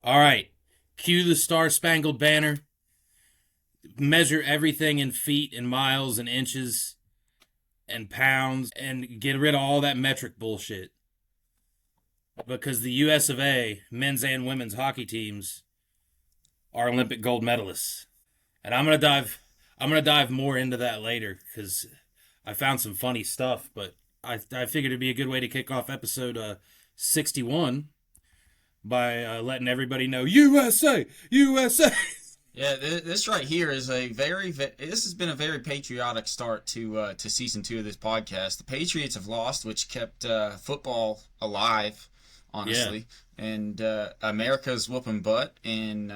All right. Cue the Star Spangled Banner. Measure everything in feet and miles and inches and pounds and get rid of all that metric bullshit. Because the US of A, men's and women's hockey teams, are Olympic gold medalists. And I'm gonna dive more into that later because I found some funny stuff, but I figured it'd be a good way to kick off episode 61 by letting everybody know USA, USA. Yeah, this right here is this has been a very patriotic start to season 2 of this podcast. The Patriots have lost, which kept football alive, honestly, and America's whooping butt in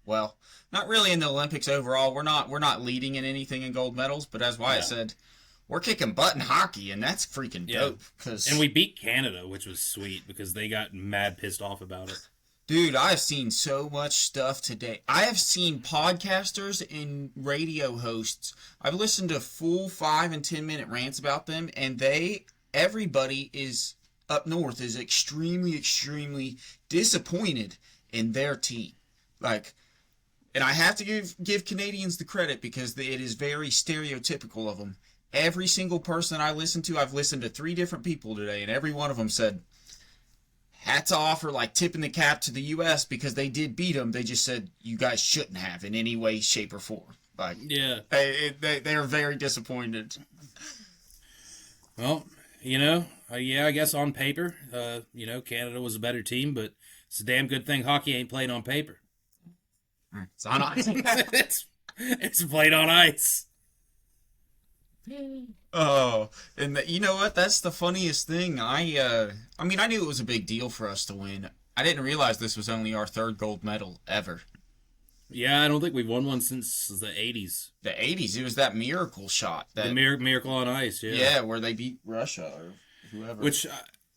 well, not really in the Olympics overall. We're not leading in anything in gold medals, but as Wyatt said, we're kicking butt in hockey, and that's freaking dope. And we beat Canada, which was sweet because they got mad pissed off about it. Dude, I've seen so much stuff today. I have seen podcasters and radio hosts. I've listened to full 5 and 10 minute rants about them, and everybody is up north is extremely, extremely disappointed in their team. And I have to give Canadians the credit because it is very stereotypical of them. Every single person I listen to, I've listened to 3 different people today, and every one of them said, hats off or tipping the cap to the U.S. because they did beat them. They just said you guys shouldn't have in any way, shape, or form. They are very disappointed. Well, I guess on paper, Canada was a better team, but it's a damn good thing hockey ain't played on paper. It's on ice. it's played on ice. Oh, and you know what? That's the funniest thing. I knew it was a big deal for us to win. I didn't realize this was only our 3rd gold medal ever. Yeah, I don't think we've won one since the 80s. The 80s, it was that miracle shot. The miracle on ice, yeah. Yeah, where they beat Russia or whoever. Which,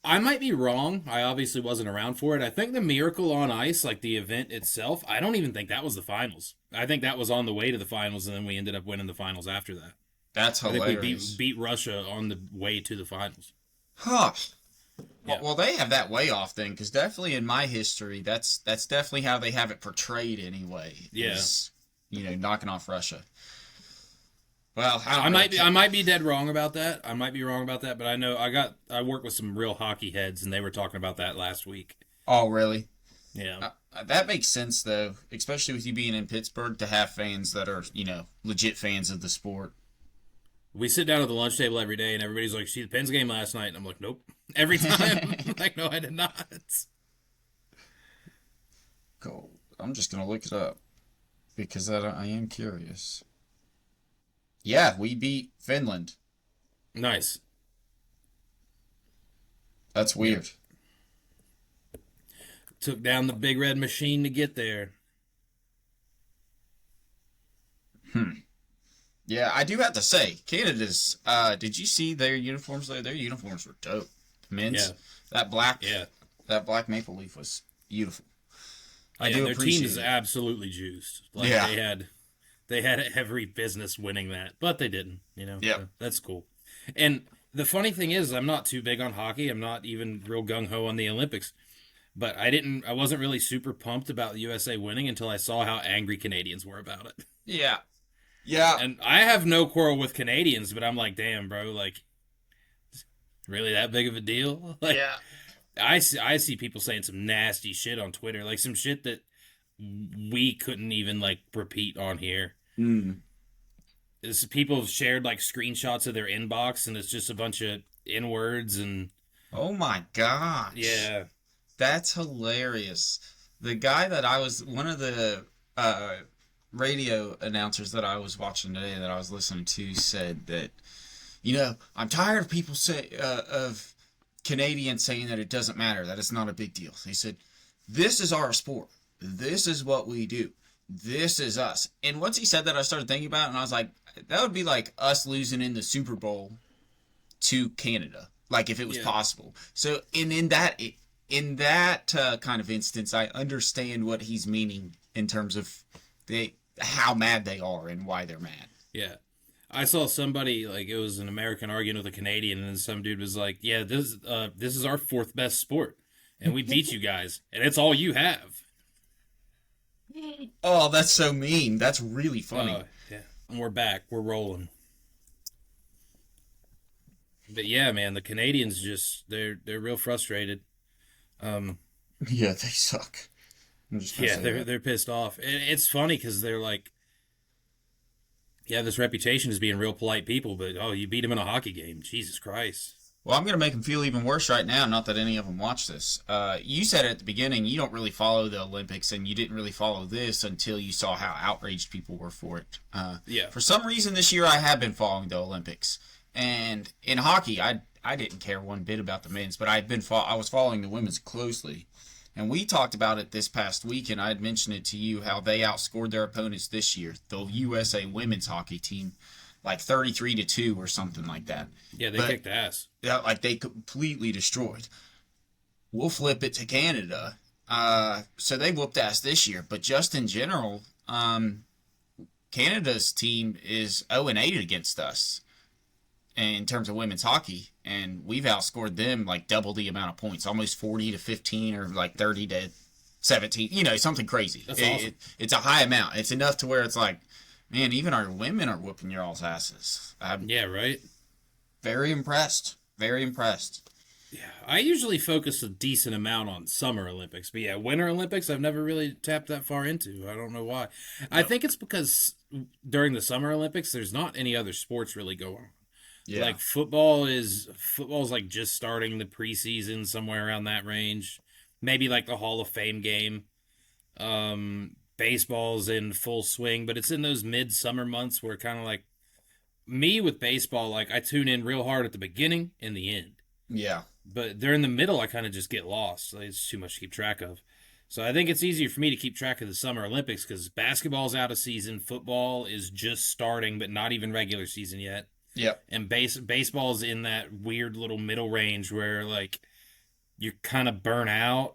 I might be wrong. I obviously wasn't around for it. I think the miracle on ice, the event itself, I don't even think that was the finals. I think that was on the way to the finals, and then we ended up winning the finals after that. That's hilarious. I think we beat Russia on the way to the finals. Huh. Yeah. Well, they have that way off thing, because definitely in my history, that's definitely how they have it portrayed anyway. Yeah. Is, knocking off Russia. Well, I might be dead wrong about that. I might be wrong about that, but I know I work with some real hockey heads, and they were talking about that last week. Oh, really? Yeah. That makes sense, though, especially with you being in Pittsburgh, to have fans that are, legit fans of the sport. We sit down at the lunch table every day, and everybody's like, "See the Pens game last night?" And I'm like, "Nope." Every time, no, I did not. Cool. I'm just gonna look it up because I am curious. Yeah, we beat Finland. Nice. That's weird. Took down the big red machine to get there. Yeah, I do have to say, Canada's, did you see their uniforms there? Their uniforms were dope. Men's, that black maple leaf was beautiful. Their team is absolutely juiced. They had every business winning that, but they didn't, Yeah. So that's cool. And the funny thing is, I'm not too big on hockey. I'm not even real gung-ho on the Olympics. But I wasn't really super pumped about the USA winning until I saw how angry Canadians were about it. Yeah. Yeah. And I have no quarrel with Canadians, but I'm like, damn, bro, really that big of a deal? Yeah. I see people saying some nasty shit on Twitter, some shit that we couldn't even, repeat on here. People have shared, screenshots of their inbox, and it's just a bunch of N-words and... Oh, my gosh. Yeah. That's hilarious. The guy that one of the radio announcers that I was watching today that I was listening to said that, I'm tired of people of Canadians saying that it doesn't matter, that it's not a big deal. He said, this is our sport. This is what we do. This is us. And once he said that, I started thinking about it, and I was like, that would be like us losing in the Super Bowl to Canada, if it was possible. So, and in that kind of instance, I understand what he's meaning in terms of how mad they are and why they're mad. Yeah. I saw somebody, it was an American arguing with a Canadian, and some dude was like, yeah, this is our 4th best sport, and we beat you guys, and it's all you have. Oh, that's so mean. That's really funny. Yeah. And we're back. We're rolling. But yeah, man, the Canadians just they're real frustrated. Um, Yeah, they suck. I'm just gonna yeah, say that. they're pissed off. It's funny because they're like, yeah, this reputation as being real polite people, but oh, you beat them in a hockey game. Jesus Christ. Well, I'm going to make them feel even worse right now. Not that any of them watch this. You said at the beginning you don't really follow the Olympics, and you didn't really follow this until you saw how outraged people were for it. Yeah. For some reason this year, I have been following the Olympics, and in hockey, I didn't care one bit about the men's, but I was following the women's closely, and we talked about it this past week, and I had mentioned it to you how they outscored their opponents this year, the USA women's hockey team, like 33-2 or something like that. Yeah, they But kicked ass. yeah, like they completely destroyed. We'll flip it to Canada. So they whooped ass this year, but just in general, Canada's team is 0-8 against us in terms of women's hockey, and we've outscored them like double the amount of points, almost 40-15 or like 30-17. You know, something crazy. That's awesome. It's a high amount. It's enough to where it's like, man, even our women are whooping your all's asses. I'm Yeah, right. very impressed. Very impressed. Yeah, I usually focus a decent amount on Summer Olympics, but yeah, Winter Olympics I've never really tapped that far into. I don't know why. I think it's because during the Summer Olympics there's not any other sports really going on. Yeah. Like football's like just starting the preseason somewhere around that range. Maybe like the Hall of Fame game. Baseball's in full swing, but it's in those midsummer months where kind of like me with baseball, like I tune in real hard at the beginning and the end. Yeah. But during the middle, I kind of just get lost. Like, it's too much to keep track of. So I think it's easier for me to keep track of the Summer Olympics because basketball's out of season, football is just starting, but not even regular season yet. Yep. And baseball's in that weird little middle range where like you're kind of burnt out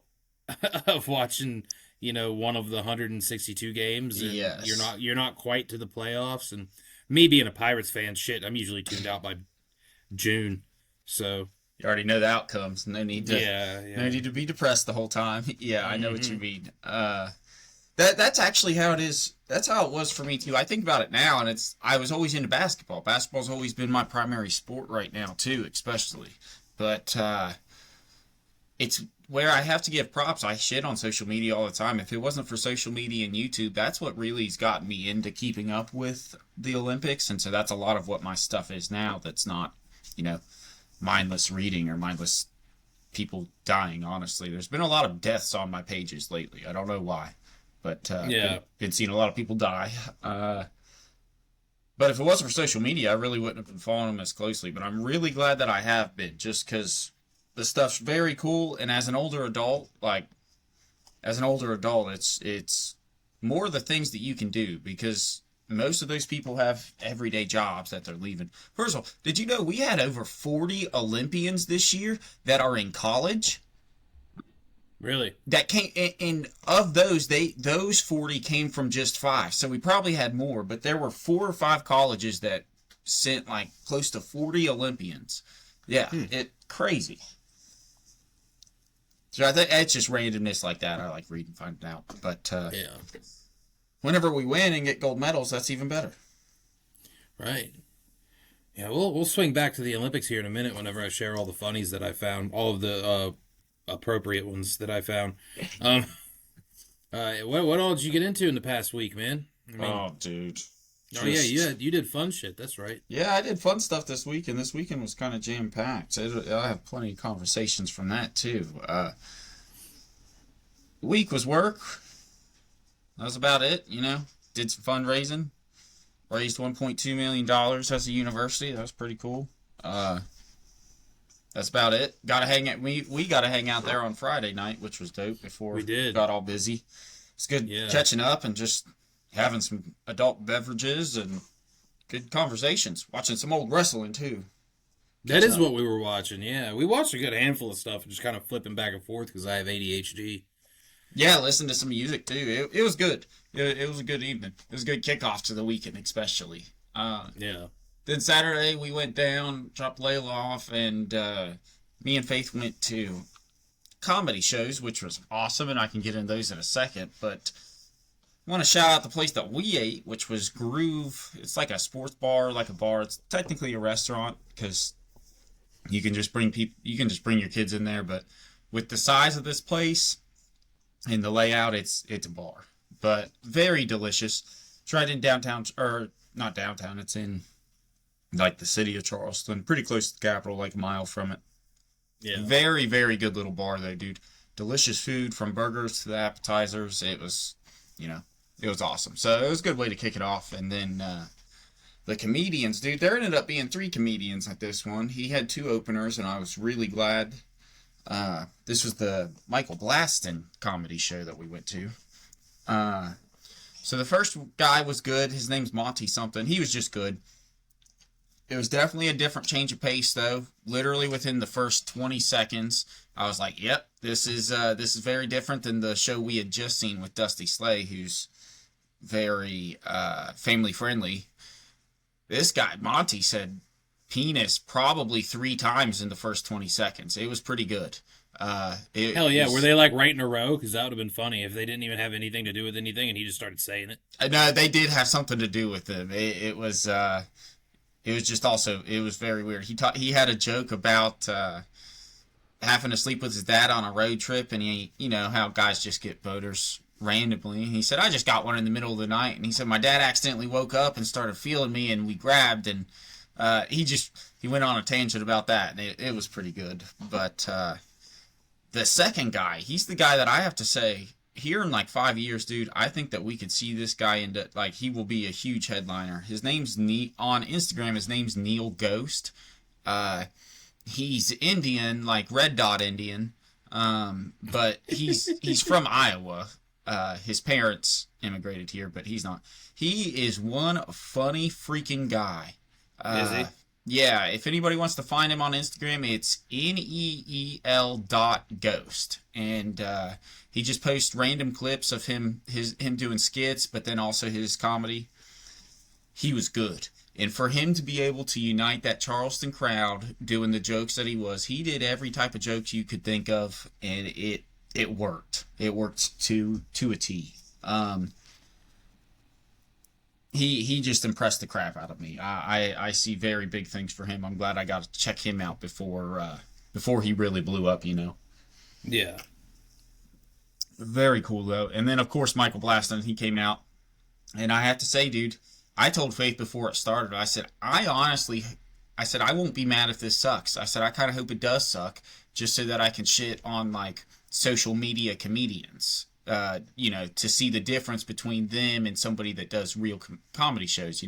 of watching, one of the 162 games. And Yes. you're not quite to the playoffs. And me being a Pirates fan, shit, I'm usually tuned out by June. So You already know the outcomes. No need to. yeah. No need to be depressed the whole time. Yeah, I know what you mean. That's actually how it is. That's how it was for me too. I think about it now, and I was always into basketball. Basketball's always been my primary sport right now too, especially. But it's where I have to give props. I shit on social media all the time. If it wasn't for social media and YouTube, that's what really has gotten me into keeping up with the Olympics, and so that's a lot of what my stuff is now. That's not, mindless reading or mindless people dying. Honestly, there's been a lot of deaths on my pages lately. I don't know why, but been seeing a lot of people die. But if it wasn't for social media, I really wouldn't have been following them as closely. But I'm really glad that I have been, just because the stuff's very cool. And as an older adult, it's more the things that you can do, because most of those people have everyday jobs that they're leaving. First of all, did you know we had over 40 Olympians this year that are in college? Really? That came, and of those, those 40 came from just 5. So we probably had more, but there were 4 or 5 colleges that sent like close to 40 Olympians. Yeah, it crazy. So I think it's just randomness like that. I like reading, finding out. But Yeah. whenever we win and get gold medals, that's even better. Right. Yeah, we'll swing back to the Olympics here in a minute whenever I share all the funnies that I found, all of the appropriate ones that I found. What all did you get into in the past week, man? I mean, dude. oh yeah, you did fun shit. That's right. Yeah, I did fun stuff this week, and this weekend was kind of jam-packed. So I have plenty of conversations from that, too. The week was work. That was about it, Did some fundraising. Raised $1.2 million as a university. That was pretty cool. That's about it. We got to hang out there on Friday night, which was dope before We did. got all busy. It's good catching up and just having some adult beverages and good conversations. Watching some old wrestling, too. That is what we were watching, yeah. We watched a good handful of stuff, just kind of flipping back and forth because I have ADHD. Yeah, listen to some music, too. It was good. It was a good evening. It was a good kickoff to the weekend, especially. Yeah. Then Saturday, we went down, dropped Layla off, and me and Faith went to comedy shows, which was awesome, and I can get into those in a second. But Want to shout out the place that we ate, which was Groove. It's like a sports bar, like a bar. It's technically a restaurant because you can just bring people, you can just bring your kids in there. But with the size of this place and the layout, it's a bar. But very delicious. Tried in downtown, or not downtown. It's in like the city of Charleston, pretty close to the capital, like a mile from it. Yeah. Very, very good little bar though, dude. Delicious food from burgers to the appetizers. It was, it was awesome. So it was a good way to kick it off. And then the comedians, dude, there ended up being 3 comedians at this one. He had 2 openers, and I was really glad. This was the Michael Blaustein comedy show that we went to. So the first guy was good. His name's Monty something. He was just good. It was definitely a different change of pace, though. Literally within the first 20 seconds, I was like, "Yep, this is very different than the show we had just seen with Dusty Slay, who's very family friendly." This guy Monty said penis probably 3 times in the first 20 seconds. It was pretty good. Hell yeah, were they like right in a row? Because that would have been funny if they didn't even have anything to do with anything and he just started saying it. No, they did have something to do with them. It was just also, it was very weird. He had a joke about having to sleep with his dad on a road trip, and he, how guys just get boners randomly. He said, I just got one in the middle of the night, and he said, my dad accidentally woke up and started feeling me, and we grabbed, and he went on a tangent about that, and it was pretty good. But the second guy, he's the guy that I have to say, here in like 5 years, dude, I think that we could see this guy into, like, he will be a huge headliner. His name's on Instagram, his name's Neil Ghost. He's Indian, like Red Dot Indian, but he's from Iowa. His parents immigrated here, but he's not. He is one funny freaking guy. Is he? Yeah, if anybody wants to find him on Instagram, it's neel.ghost. And he just posts random clips of him doing skits, but then also his comedy. He was good. And for him to be able to unite that Charleston crowd doing the jokes that he did every type of jokes you could think of, and it worked. It worked to a T. He just impressed the crap out of me. I see very big things for him. I'm glad I got to check him out before he really blew up, Yeah. Very cool, though. And then, of course, Michael Blaustein, he came out. And I have to say, dude, I told Faith before it started, I said, I won't be mad if this sucks. I said, I kind of hope it does suck, just so that I can shit on, like, social media comedians. To see the difference between them and somebody that does real comedy shows,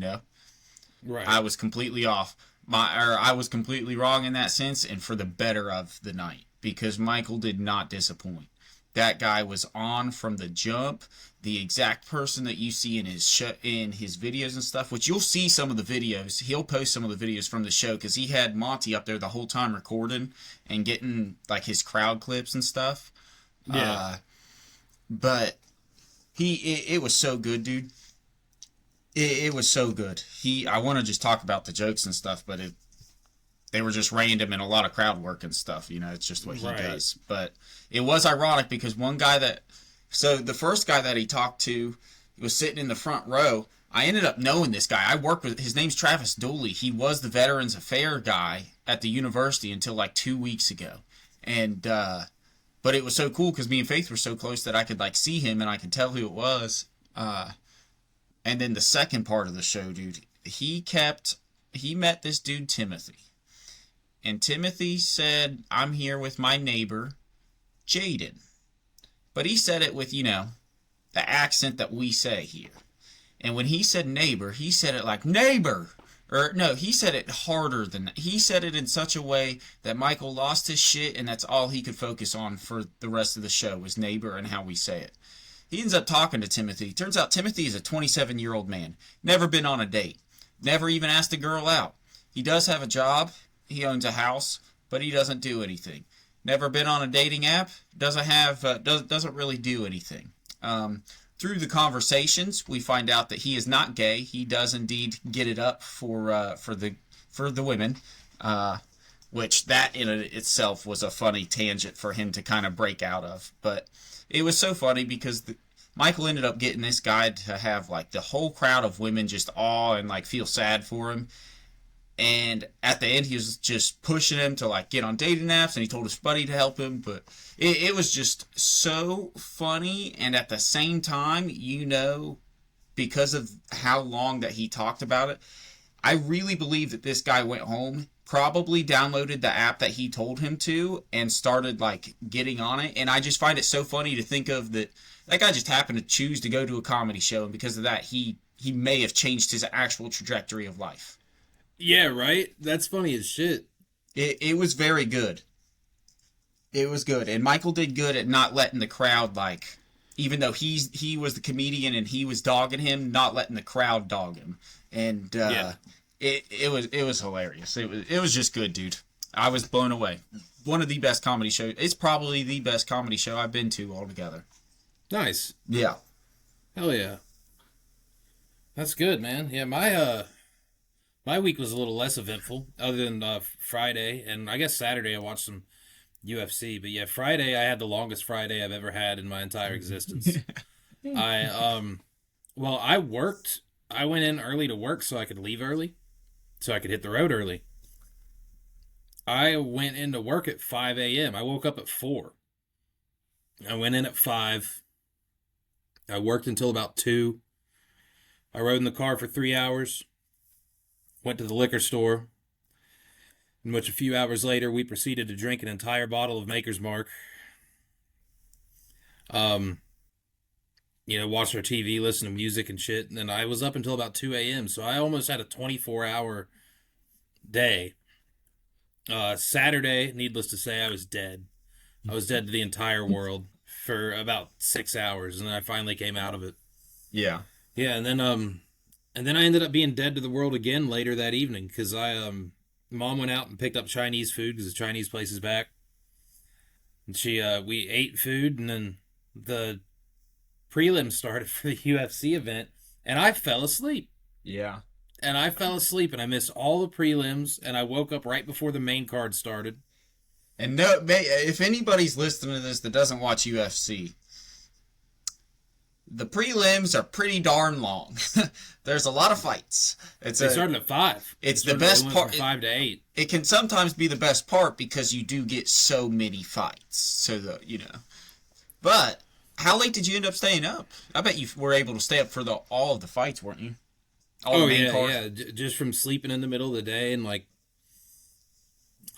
Right. I was completely off. I was completely wrong in that sense, and for the better of the night, because Michael did not disappoint. That guy was on from the jump. The exact person that you see in his videos and stuff, which you'll see some of the videos. He'll post some of the videos from the show because he had Monty up there the whole time recording and getting like his crowd clips and stuff. Yeah. But it was so good, dude. It was so good. I want to just talk about the jokes and stuff, but they were just random and a lot of crowd work and stuff. It's just what he does. But it was ironic because the first guy that he talked to was sitting in the front row. I ended up knowing this guy. I worked with, his name's Travis Dooley. He was the Veterans Affairs guy at the university until like 2 weeks ago. And, but it was so cool because me and Faith were so close that I could like see him and I could tell who it was. And then the second part of the show, dude, he met this dude, Timothy. And Timothy said, I'm here with my neighbor, Jaden. But he said it with, the accent that we say here. And when he said neighbor, he said it like neighbor. Or no, he said it harder than that. He said it in such a way that Michael lost his shit, and that's all he could focus on for the rest of the show was neighbor and how we say it. He ends up talking to Timothy. Turns out Timothy is a 27-year-old man. Never been on a date. Never even asked a girl out. He does have a job. He owns a house, but he doesn't do anything. Never been on a dating app. Doesn't really do anything. Through the conversations, we find out that he is not gay. He does indeed get it up for the women, which that in itself was a funny tangent for him to kind of break out of. But it was so funny because Michael ended up getting this guy to have like the whole crowd of women just awe and like feel sad for him. And at the end, he was just pushing him to like get on dating apps, and he told his buddy to help him. But it was just so funny, and at the same time, because of how long that he talked about it, I really believe that this guy went home, probably downloaded the app that he told him to, and started like getting on it. And I just find it so funny to think of that guy just happened to choose to go to a comedy show, and because of that, he may have changed his actual trajectory of life. Yeah, right? That's funny as shit. It was very good. It was good. And Michael did good at not letting the crowd, like, even though he was the comedian and he was dogging him, not letting the crowd dog him. And it was hilarious. It was just good, dude. I was blown away. One of the best comedy shows. It's probably the best comedy show I've been to altogether. Nice. Yeah. Hell yeah. That's good, man. Yeah, my week was a little less eventful, other than Friday, and I guess Saturday I watched some UFC. But yeah, Friday I had the longest Friday I've ever had in my entire existence. I worked. I went in early to work so I could leave early, so I could hit the road early. I went into work at 5 a.m. I woke up at 4. I went in at 5. I worked until about 2. I rode in the car for 3 hours. Went to the liquor store, in which a few hours later we proceeded to drink an entire bottle of Maker's Mark. Watch our TV, listen to music and shit, and then I was up until about 2 a.m., so I almost had a 24-hour day. Saturday, needless to say, I was dead. I was dead to the entire world for about 6 hours, and then I finally came out of it. Yeah. Yeah, and then I ended up being dead to the world again later that evening because Mom went out and picked up Chinese food because the Chinese place is back. And we ate food, and then the prelims started for the UFC event, and I fell asleep. Yeah. And I missed all the prelims, and I woke up right before the main card started. And no, if anybody's listening to this that doesn't watch UFC, the prelims are pretty darn long. There's a lot of fights. They started at 5. It's the best part. From 5 to 8. It can sometimes be the best part because you do get so many fights. But how late did you end up staying up? I bet you were able to stay up for all of the fights, weren't you? All the main cards? Yeah. Just from sleeping in the middle of the day, and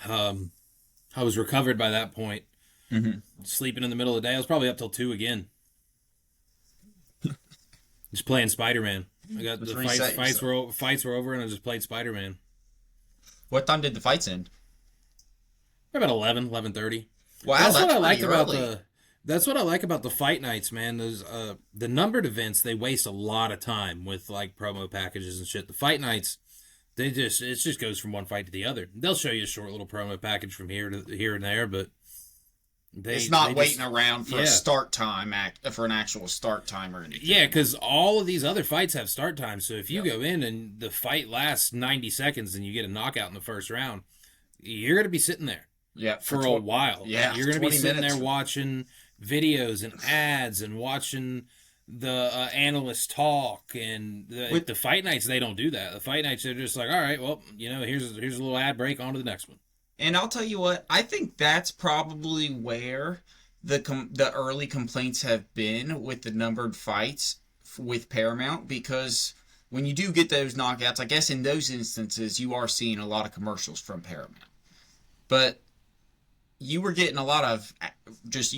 I was recovered by that point. Mm-hmm. Sleeping in the middle of the day, I was probably up till 2 again. Just playing Spider-Man. I got the fights were over, and I just played Spider-Man. What time did the fights end? About 11:30. Wow, that's what I like about That's what I like about the fight nights, man. Those the numbered events, they waste a lot of time with like promo packages and shit. The fight nights, it just goes from one fight to the other. They'll show you a short little promo package from here to here and there, but it's not waiting around for a start time for an actual start time or anything. Yeah, because all of these other fights have start times. So if you go in and the fight lasts 90 seconds and you get a knockout in the first round, you're going to be sitting there for a while. Yeah, you're going to be sitting there watching videos and ads and watching the analysts talk. And the fight nights, they don't do that. The fight nights, they're just like, all right, well, here's a little ad break, on to the next one. And I'll tell you what, I think that's probably where the early complaints have been with the numbered fights with Paramount, because when you do get those knockouts, I guess in those instances you are seeing a lot of commercials from Paramount. But you were getting a lot of just,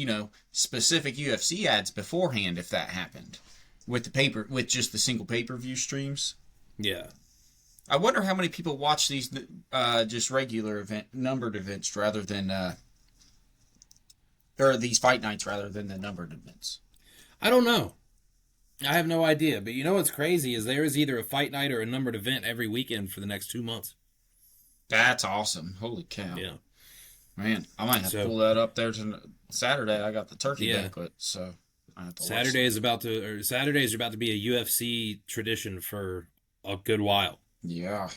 specific UFC ads beforehand if that happened with just the single pay-per-view streams. Yeah. I wonder how many people watch these just regular numbered events rather than or these fight nights rather than the numbered events. I don't know. I have no idea. But what's crazy is there is either a fight night or a numbered event every weekend for the next 2 months. That's awesome. Holy cow. Yeah. Man, I might have to pull that up there to Saturday. I got the turkey banquet, so I have to Saturdays are about to be a UFC tradition for a good while. Yeah.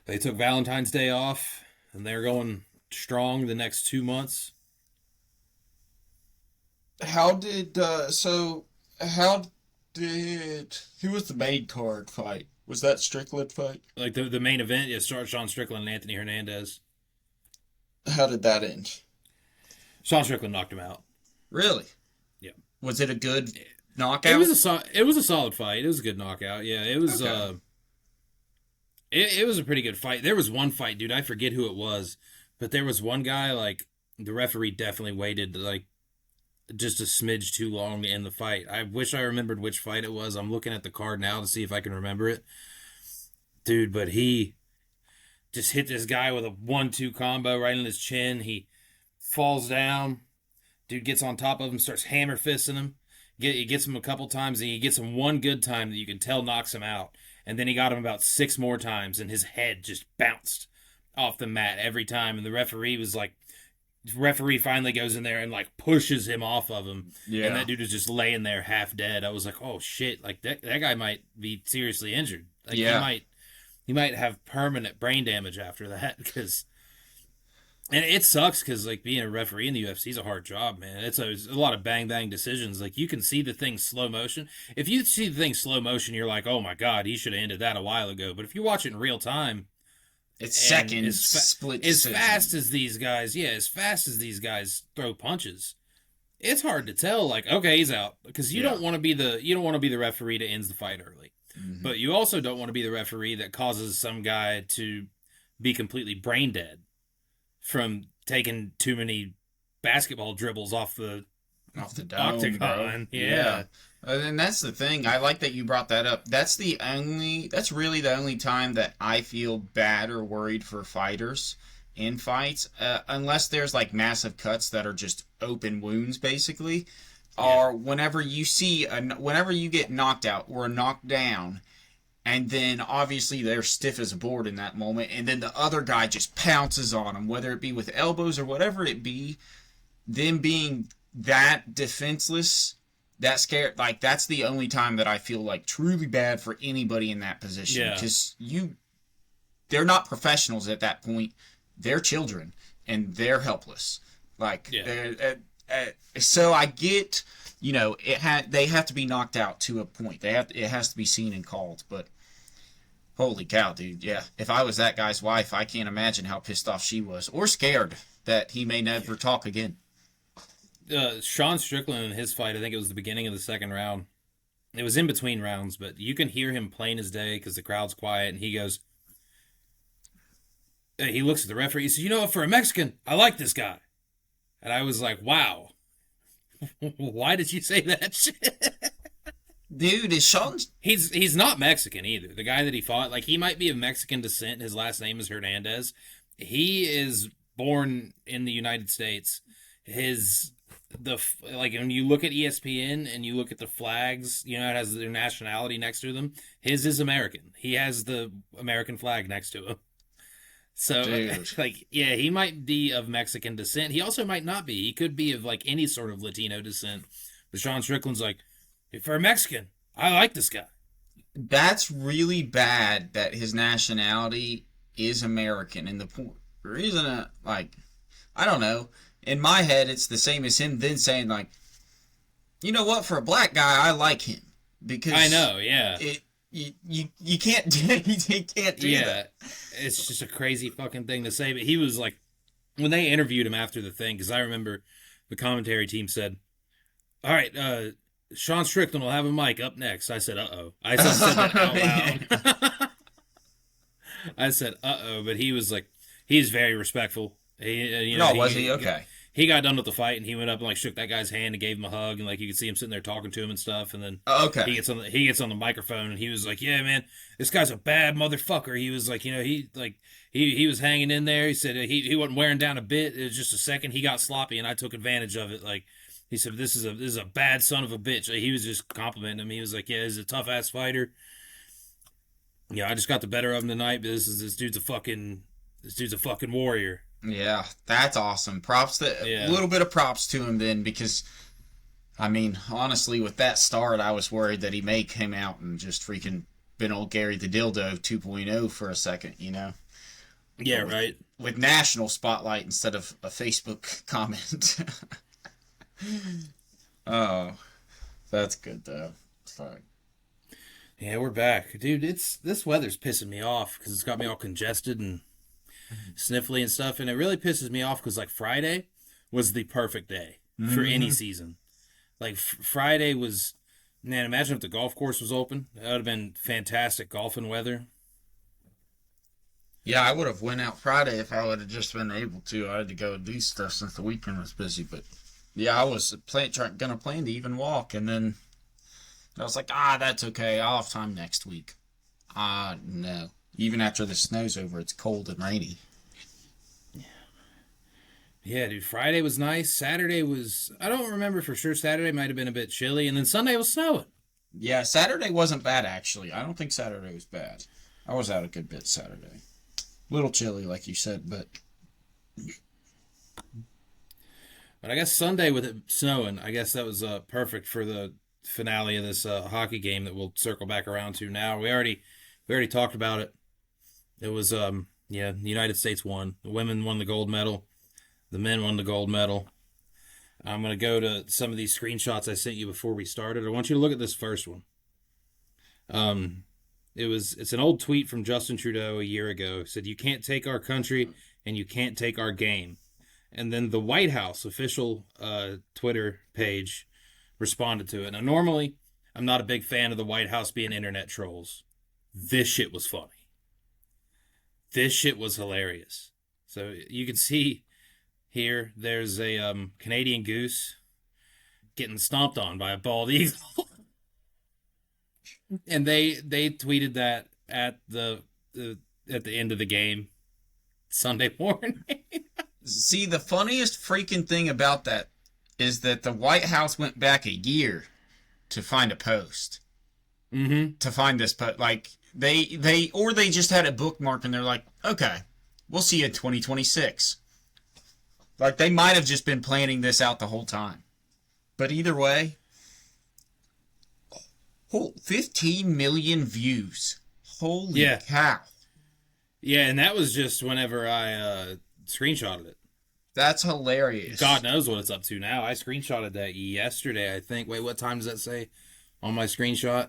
They took Valentine's Day off, and they're going strong the next 2 months. How did so how did who was the main card fight? Was that Strickland fight? Like the main event is Sean Strickland and Anthony Hernandez. How did that end? Sean Strickland knocked him out. Really? Yeah. Was it a good It knockout? was it was a solid fight. It was a good knockout. Yeah, it was Okay. it was a pretty good fight. There was one fight, dude, I forget who it was, but there was one guy like the referee definitely waited like just a smidge too long to end the fight. I wish I remembered which fight it was. I'm looking at the card now to see if I can remember it. Dude, but he just hit this guy with a 1-2 combo right in his chin. He falls down. Dude gets on top of him, starts hammer fisting him. He gets him a couple times, and he gets him one good time that you can tell knocks him out. And then he got him about 6 more times, and his head just bounced off the mat every time. And the referee was like, referee finally goes in there and like pushes him off of him, and Yeah. that dude is just laying there half dead. I was like, oh shit, like that guy might be seriously injured. Like Yeah. he might have permanent brain damage after that because. And it sucks because like being a referee in the UFC is a hard job, man. It's a lot of bang bang decisions. Like you can see the thing slow motion. If you see the thing slow motion, you're like, oh my god, he should have ended that a while ago. But if you watch it in real time, It's and seconds split as decision. fast as these guys, yeah, as fast as these guys throw punches, it's hard to tell. Like, okay, he's out because you Yeah. don't want to be the referee that ends the fight early, Hmm. but you also don't want to be the referee that causes some guy to be completely brain dead from taking too many basketball dribbles off the Off the dome, octagon. bro. Yeah, And that's the thing. I like that you brought that up. That's really the only time that I feel bad or worried for fighters in fights, unless there's like massive cuts that are just open wounds, basically, yeah, or whenever you get knocked out or knocked down, and then obviously they're stiff as a board in that moment, and then the other guy just pounces on them, whether it be with elbows or whatever it be, them being that defenseless, that scared, like that's the only time that I feel like truly bad for anybody in that position, yeah, because they're not professionals at that point, they're children and they're helpless, like yeah. so I get, they have to be knocked out to a point, it has to be seen and called, but holy cow, dude, yeah, if I was that guy's wife, I can't imagine how pissed off she was, or scared that he may never talk again. Sean Strickland in his fight, I think it was the beginning of the second round. It was in between rounds, but you can hear him plain as day because the crowd's quiet, and he goes, he looks at the referee. He says, "You know what? For a Mexican, I like this guy." And I was like, "Wow, why did you say that shit?" Dude, is Sean? He's not Mexican either. The guy that he fought, like he might be of Mexican descent. His last name is Hernandez. He is born in the United States. His like when you look at ESPN and you look at the flags, it has their nationality next to them. His is American. He has the American flag next to him. So Dude. like yeah, he might be of Mexican descent. He also might not be. He could be of like any sort of Latino descent. But Sean Strickland's like, for a Mexican, I like this guy. That's really bad that his nationality is American. And the reason, like, I don't know. In my head, it's the same as him then saying, like, you know what? For a black guy, I like him because I know, yeah. you can't you can't do Yeah. that. It's just a crazy fucking thing to say. But he was like, when they interviewed him after the thing, because I remember the commentary team said, all right, Sean Strickland will have a mic up next. I said, uh-oh. I just said that out loud. I said, uh-oh. But he was like, he's very respectful. Was he? Okay. He got done with the fight and he went up and like shook that guy's hand and gave him a hug and like you could see him sitting there talking to him and stuff and then Okay. he gets on the microphone and he was like, yeah, man, this guy's a bad motherfucker. He was like, he was hanging in there. He said he wasn't wearing down a bit. It was just a second. He got sloppy and I took advantage of it. Like he said, this is a bad son of a bitch. He was just complimenting him. He was like, yeah, he's a tough ass fighter. Yeah, I just got the better of him tonight. But this dude's a fucking warrior. Yeah, that's awesome. Props to Yeah. a little bit of props to him then, because I mean, honestly, with that start, I was worried that he may come out and just freaking been old Gary the Dildo 2.0 for a second, Yeah, right. with national spotlight instead of a Facebook comment. Oh, that's good though. Fuck. Yeah, we're back, dude. This weather's pissing me off because it's got me all congested and sniffly and stuff, and it really pisses me off because like Friday was the perfect day for any Mm-hmm. season. Like Friday was, man. Imagine if the golf course was open. That would have been fantastic golfing weather. Yeah, I would have went out Friday if I would have just been able to. I had to go do stuff since the weekend was busy, but yeah, I was gonna plan to even walk, and then I was like, that's okay. I'll have time next week. No. Even after the snow's over, it's cold and rainy. Yeah, dude. Friday was nice. Saturday was. I don't remember for sure. Saturday might have been a bit chilly, and then Sunday was snowing. Yeah, Saturday wasn't bad actually. I don't think Saturday was bad. I was out a good bit Saturday. Little chilly, like you said, but But I guess Sunday with it snowing, I guess that was perfect for the finale of this hockey game that we'll circle back around to now. We already talked about it. It was yeah, the United States won. The women won the gold medal. The men won the gold medal. I'm gonna go to some of these screenshots I sent you before we started. I want you to look at this first one. Um, it's an old tweet from Justin Trudeau a year ago. It said, "You can't take our country and you can't take our game." And then the White House official Twitter page responded to it. Now, normally, I'm not a big fan of the White House being internet trolls. This shit was funny. This shit was hilarious. So you can see here, there's a Canadian goose getting stomped on by a bald eagle. And they tweeted that at the end of the game Sunday morning. see, the funniest freaking thing about that is that the White House went back a year to find a post. Mm-hmm. To find this post. Like, they just had a bookmark and they're like, okay, we'll see you in 2026. Like, they might have just been planning this out the whole time. But either way, 15 million views. Holy Yeah. cow. Yeah, and that was just whenever I screenshotted it. That's hilarious. God knows what it's up to now. I screenshotted that yesterday, I think. Wait, what time does that say on my screenshot?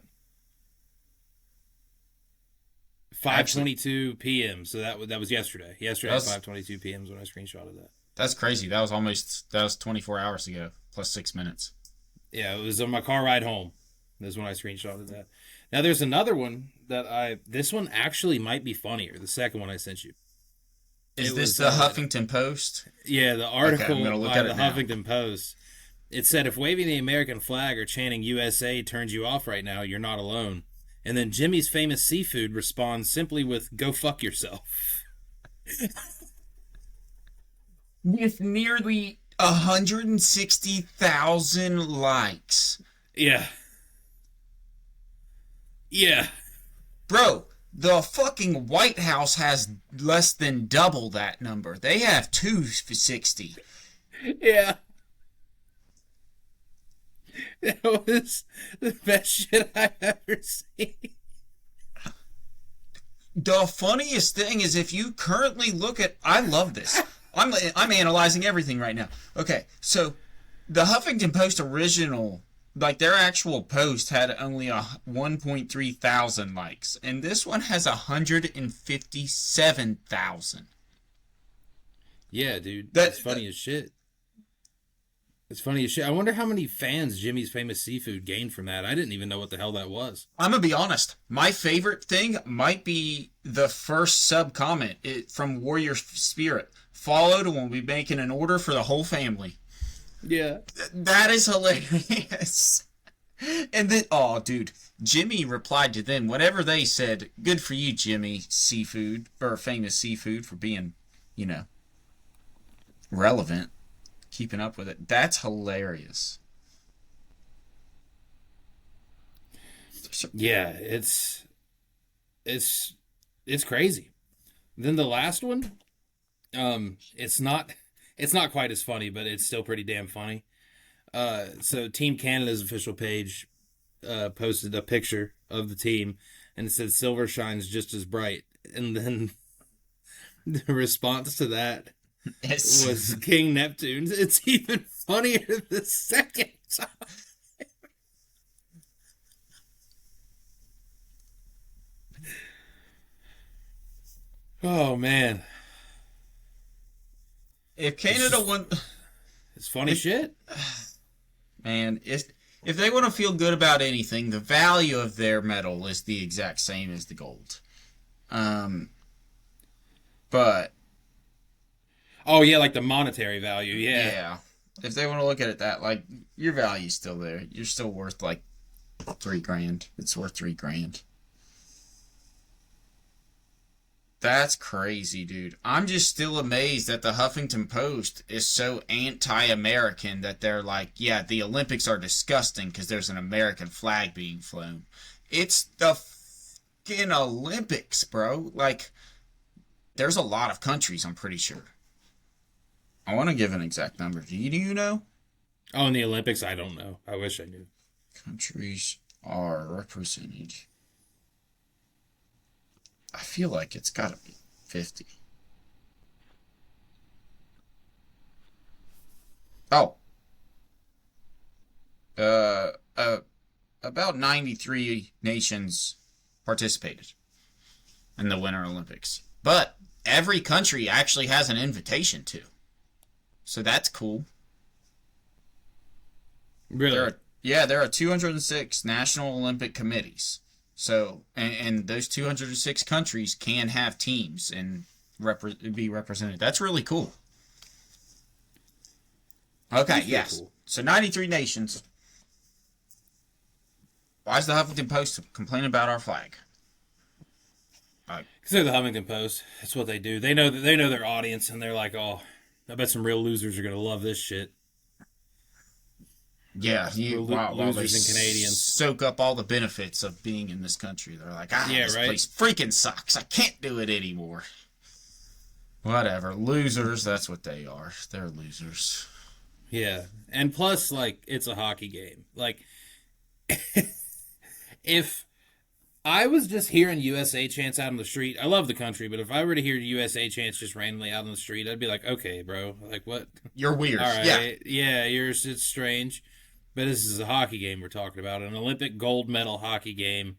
5:22 p.m. So that was yesterday. Yesterday at 5:22 p.m. is when I screenshotted that. That's crazy. That was 24 hours ago, plus 6 minutes. Yeah, it was on my car ride home. That's when I screenshotted that. Now there's another one this one actually might be funnier. The second one I sent you. Is this the Huffington Post? Yeah, the article by the now. Huffington Post. It said, if waving the American flag or chanting USA turns you off right now, you're not alone. And then Jimmy's Famous Seafood responds simply with, go fuck yourself. With nearly 160,000 likes. Yeah. Yeah. Bro, the fucking White House has less than double that number. They have 260. Yeah. That was the best shit I've ever seen. The funniest thing is if you currently look at... I love this. I'm analyzing everything right now. Okay, so the Huffington Post original, like their actual post had only 1.3 thousand likes, and this one has 157,000. Yeah, dude. That's funny as shit. It's funny as shit. I wonder how many fans Jimmy's Famous Seafood gained from that. I didn't even know what the hell that was. I'm going to be honest. My favorite thing might be the first sub-comment from Warrior Spirit. Followed and we'll be making an order for the whole family. Yeah. That is hilarious. And then, oh, dude, Jimmy replied to them. Whatever they said, good for you, Jimmy Seafood, or Famous Seafood, for being, relevant. Keeping up with it. That's hilarious. Yeah, it's crazy. Then the last one, it's not quite as funny, but it's still pretty damn funny. So Team Canada's official page posted a picture of the team, and it said silver shines just as bright. And then the response to that was King Neptune's. It's even funnier the second Oh man, If it's Canada just won, it's funny if shit. man, if they want to feel good about anything, the value of their medal is the exact same as the gold. Um, but Oh yeah, like the monetary value. Yeah, yeah, if they want to look at it that like your value's still there, you're still worth like $3,000. It's worth $3,000. That's crazy, dude. I'm just still amazed that the Huffington Post is so anti-American that they're like, yeah, the Olympics are disgusting because there's an American flag being flown. It's the fucking Olympics, bro. Like, there's a lot of countries, I'm pretty sure. I want to give an exact number. Do you know? Oh, in the Olympics, I don't know. I wish I knew. Countries are represented. I feel like it's got to be 50. Oh, uh, uh, about 93 nations participated in the Winter Olympics. But every country actually has an invitation to. So that's cool. Really? There are 206 National Olympic Committees. So, and those 206 countries can have teams and be represented. That's really cool. Okay, That's pretty yes. cool. So 93 nations. Why is the Huffington Post complaining about our flag? Because they're the Huffington Post. That's what they do. They know their audience, and they're like, oh, I bet some real losers are gonna love this shit. Yeah, while they Losers and Canadians. soak up all the benefits of being in this country. They're like, Yeah, this right. place freaking sucks. I can't do it anymore. Whatever. Losers, that's what they are. They're losers. Yeah, and plus, like, it's a hockey game. Like, if I was just hearing USA chants out on the street, I love the country, but if I were to hear USA chants just randomly out on the street, I'd be like, okay, bro, like, what? You're weird. All Yeah. right, yeah, it's strange, but this is a hockey game we're talking about, an Olympic gold medal hockey game.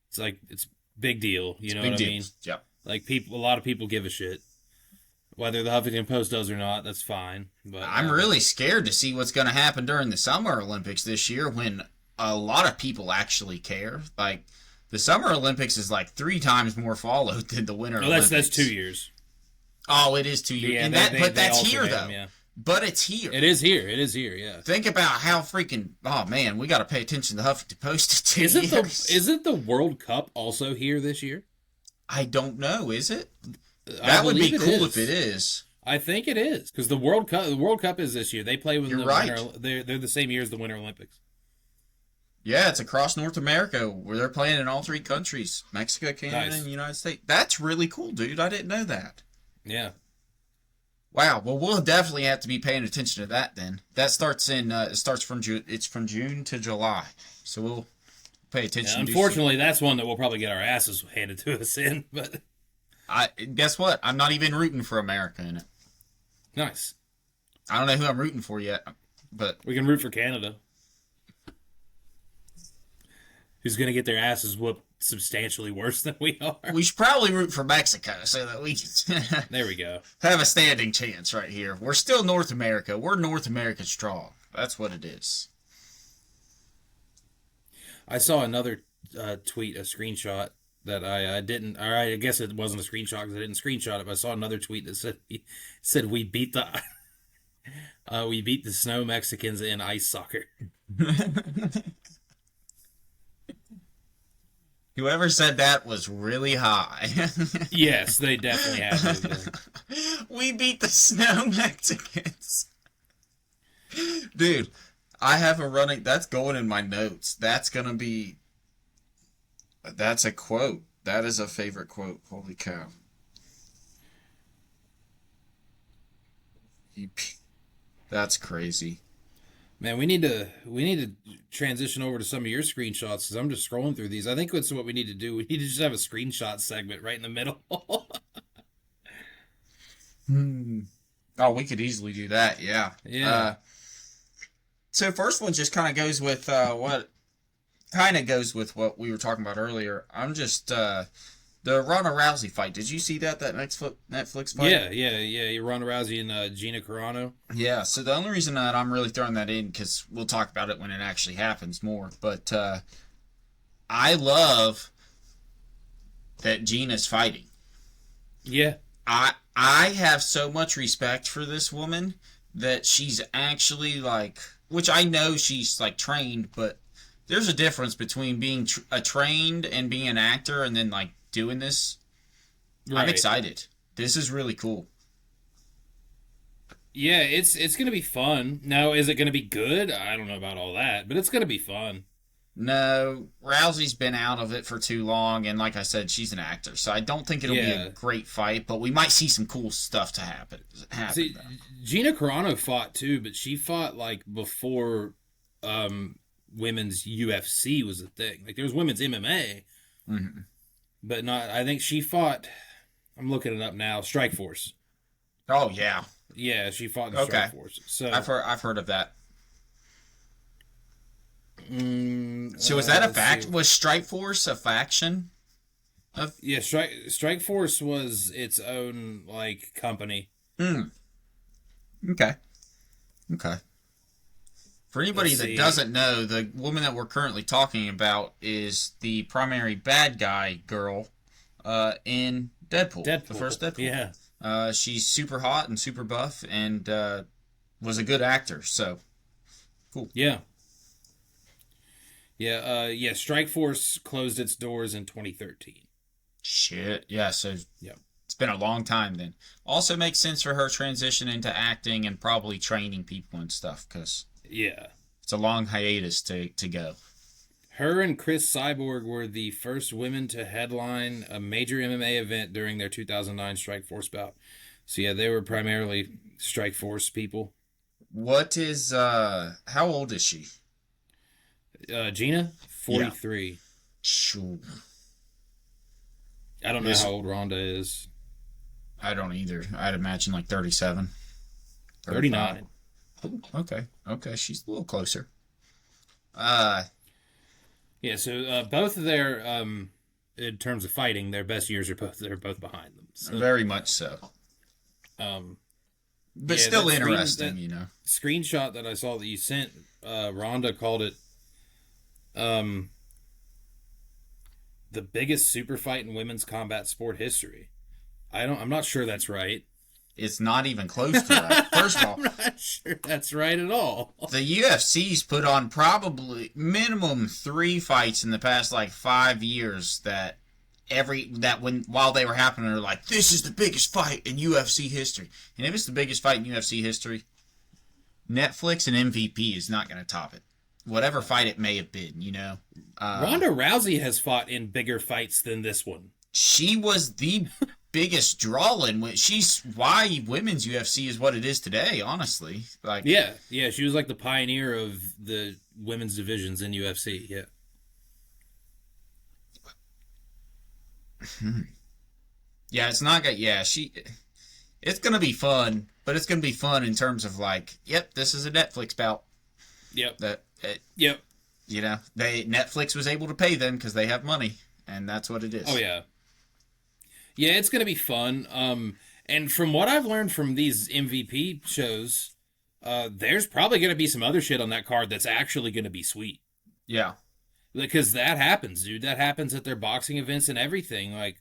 It's like it's big deal. You know Big what deal. I mean? Yeah. Like a lot of people give a shit. Whether the Huffington Post does or not, that's fine. But I'm really scared to see what's going to happen during the Summer Olympics this year when a lot of people actually care. Like, the Summer Olympics is like 3 times more followed than the Winter Olympics. That's 2 years. Oh, it is 2 years. Yeah, and they that's here, alternate though. them, yeah. But it's here. It is here. It is here. Yeah. Think about how freaking... Oh, man, we got to pay attention to the Huffington Post in 2 years. Isn't the World Cup also here this year? I don't know. Is it? That would be cool if it is. I think it is because the World Cup is this year. They play with You're right. They're the same year as the Winter Olympics. Yeah, it's across North America where they're playing in all 3 countries: Mexico, Canada, and the United States. That's really cool, dude. I didn't know that. Yeah. Wow. Well, we'll definitely have to be paying attention to that then. That starts from June. It's from June to July, so we'll pay attention. Yeah, unfortunately, that's one that we'll probably get our asses handed to us in. But guess what? I'm not even rooting for America in it. Nice. I don't know who I'm rooting for yet, but we can root for Canada, who's going to get their asses whooped substantially worse than we are. We should probably root for Mexico so that we can there we go. Have a standing chance right here. We're still North America. We're North America strong. That's what it is. I saw another tweet, a screenshot that I didn't. All right, I guess it wasn't a screenshot because I didn't screenshot it. But I saw another tweet that said we beat the snow Mexicans in ice soccer. Whoever said that was really high. Yes, they definitely have. We beat the snow Mexicans. Dude, I have a running... That's going in my notes. That's going to be... That's a quote. That is a favorite quote. Holy cow. That's crazy. Man, we need to transition over to some of your screenshots because I'm just scrolling through these. I think that's what we need to do. We need to just have a screenshot segment right in the middle. Oh, we could easily do that. Yeah. Yeah. So first one just kind of goes with what we were talking about earlier. I'm just the Ronda Rousey fight. Did you see that Netflix fight? Yeah. Ronda Rousey and Gina Carano. Yeah. So the only reason that I'm really throwing that in, because we'll talk about it when it actually happens more, but I love that Gina's fighting. Yeah. I have so much respect for this woman that she's actually like, which I know she's like trained, but there's a difference between being trained and being an actor and then like doing this. Right. I'm excited. This is really cool. Yeah, it's gonna be fun. Now, is it gonna be good? I don't know about all that, but it's gonna be fun. No, Rousey's been out of it for too long, and like I said, she's an actor, so I don't think it'll be a great fight, but we might see some cool stuff to happen. See, Gina Carano fought too, but she fought like before women's UFC was a thing. Like there was women's MMA, but not. I think she fought. I'm looking it up now. Strikeforce. Oh yeah, yeah, she fought in Strikeforce. So I've heard of that. So was that a fact? Was Strikeforce a faction? Yeah, Strikeforce was its own like company. Okay. For anybody that doesn't know, the woman that we're currently talking about is the primary bad guy girl in Deadpool, the first Deadpool. Yeah. She's super hot and super buff and was a good actor, so cool. Yeah. Strikeforce closed its doors in 2013. Shit. Yeah, so yeah. It's been a long time then. Also makes sense for her transition into acting and probably training people and stuff, because it's a long hiatus to go. Her and Chris Cyborg were the first women to headline a major MMA event during their 2009 Strikeforce bout. So yeah, they were primarily Strikeforce people. What is, how old is she? Gina? 43. Yeah. Sure. I don't know how old Ronda is. I don't either. I'd imagine like 37. 39. Oh, okay. She's a little closer. Yeah, so both of their, in terms of fighting, their best years they're both behind them. So. Very much so. But still interesting, you know. Screenshot that I saw that you sent, Ronda called it the biggest super fight in women's combat sport history. I'm not sure that's right. It's not even close to that. First of all, I'm not sure that's right at all. The UFC's put on probably minimum 3 fights in the past like 5 years while they were happening, they're like, this is the biggest fight in UFC history. And if it's the biggest fight in UFC history, Netflix and MVP is not going to top it. Whatever fight it may have been, you know. Ronda Rousey has fought in bigger fights than this one. She was the biggest draw in. She's why women's UFC is what it is today, honestly. Like, yeah, she was like the pioneer of the women's divisions in UFC. Yeah. Yeah, it's not good. Yeah, it's gonna be fun, but it's gonna be fun in terms of like, yep, this is a Netflix bout. Yep. Yep. You know, Netflix was able to pay them because they have money, and that's what it is. Oh yeah. Yeah, it's gonna be fun. And from what I've learned from these MVP shows, there's probably gonna be some other shit on that card that's actually gonna be sweet. Yeah. Because that happens, dude. That happens at their boxing events and everything. Like,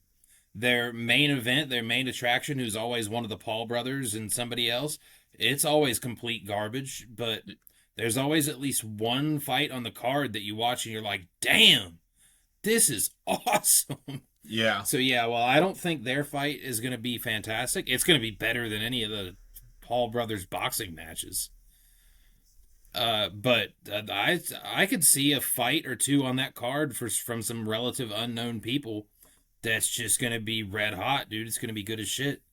their main event, their main attraction, who's always one of the Paul brothers and somebody else, it's always complete garbage, but there's always at least one fight on the card that you watch and you're like, damn, this is awesome. Yeah. So, yeah, well, I don't think their fight is going to be fantastic. It's going to be better than any of the Paul brothers boxing matches. But I could see a fight or two on that card from some relative unknown people that's just going to be red hot, dude. It's going to be good as shit.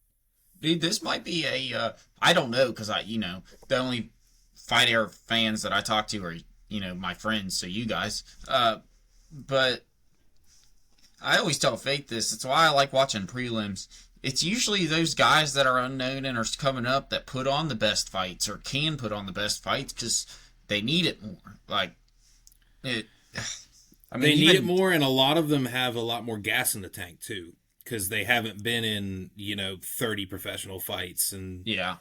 Dude, this might be I don't know, because the only Fight Air fans that I talk to are, my friends, so you guys. But I always tell Faith this. It's why I like watching prelims. It's usually those guys that are unknown and are coming up that put on the best fights or can put on the best fights, because they need it more. Like it. I mean, They need it more, and a lot of them have a lot more gas in the tank too, because they haven't been in 30 professional fights, and yeah.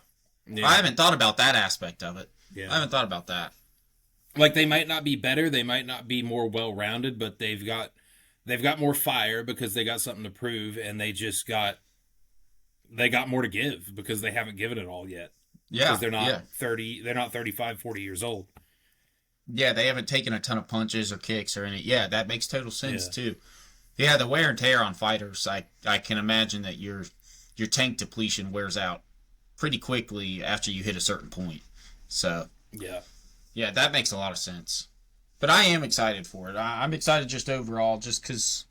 yeah, I haven't thought about that aspect of it. yeah. I haven't thought about that. Like they might not be better, they might not be more well rounded, but they've got more fire because they got something to prove, and they got more to give because they haven't given it all yet. Yeah, because they're not 30, they're not 35, 40 years old. Yeah, they haven't taken a ton of punches or kicks or any. Yeah, that makes total sense Yeah. too. Yeah, the wear and tear on fighters. I can imagine that your tank depletion wears out pretty quickly after you hit a certain point. So yeah, that makes a lot of sense. But I am excited for it. I'm excited just overall, just because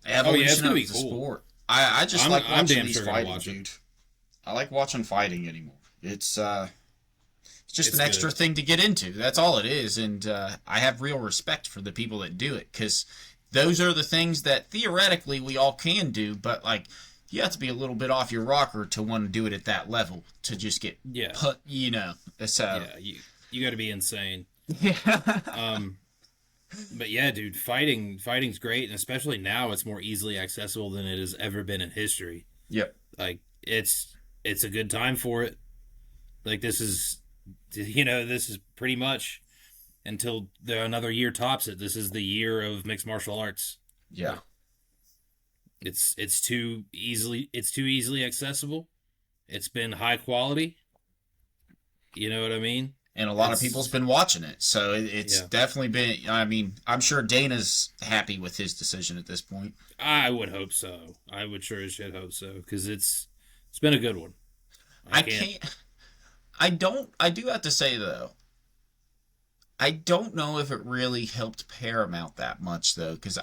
evolution gonna of be the cool. sport. I just I'm like watching damn these sure gonna fighting, watch it. dude. I like watching fighting anymore. It's just It's an extra good. thing to get into. That's all it is, and I have real respect for the people that do it, because those are the things that theoretically we all can do, but like you have to be a little bit off your rocker to want to do it at that level to just get Yeah. put, So Yeah, you got to be insane. yeah, But yeah, dude, fighting's great, and especially now it's more easily accessible than it has ever been in history. yep, Like it's a good time for it. Like this is pretty much until another year tops it. This is the year of mixed martial arts. yeah. It's too easily accessible. It's been high quality. You know what I mean? And a lot of people's been watching it, so it's Yeah. definitely been. I mean, I'm sure Dana's happy with his decision at this point. I would hope so. I would sure as shit hope so, because it's been a good one. I can't. I do have to say though, I don't know if it really helped Paramount that much though, because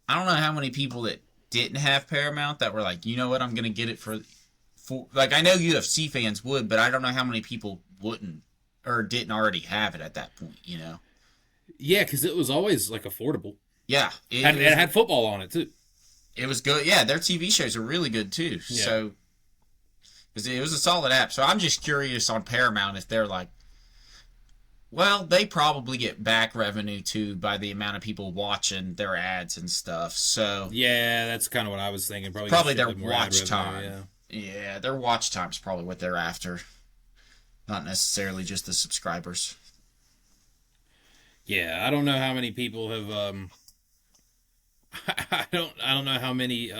I don't know how many people that didn't have Paramount that were like, you know what, I'm gonna get it for like, I know UFC fans would, but I don't know how many people wouldn't or didn't already have it at that point. Yeah, because it was always like affordable. Yeah, It had football on it too. it was good. Yeah, their TV shows are really good too. Yeah. So it was a solid app. So I'm just curious on Paramount if they're like, well, they probably get back revenue too by the amount of people watching their ads and stuff. So Yeah, that's kind of what I was thinking. probably their more ad watch time. revenue, Yeah, their watch time's probably what they're after, not necessarily just the subscribers. Yeah, I don't know how many people have. I don't know how many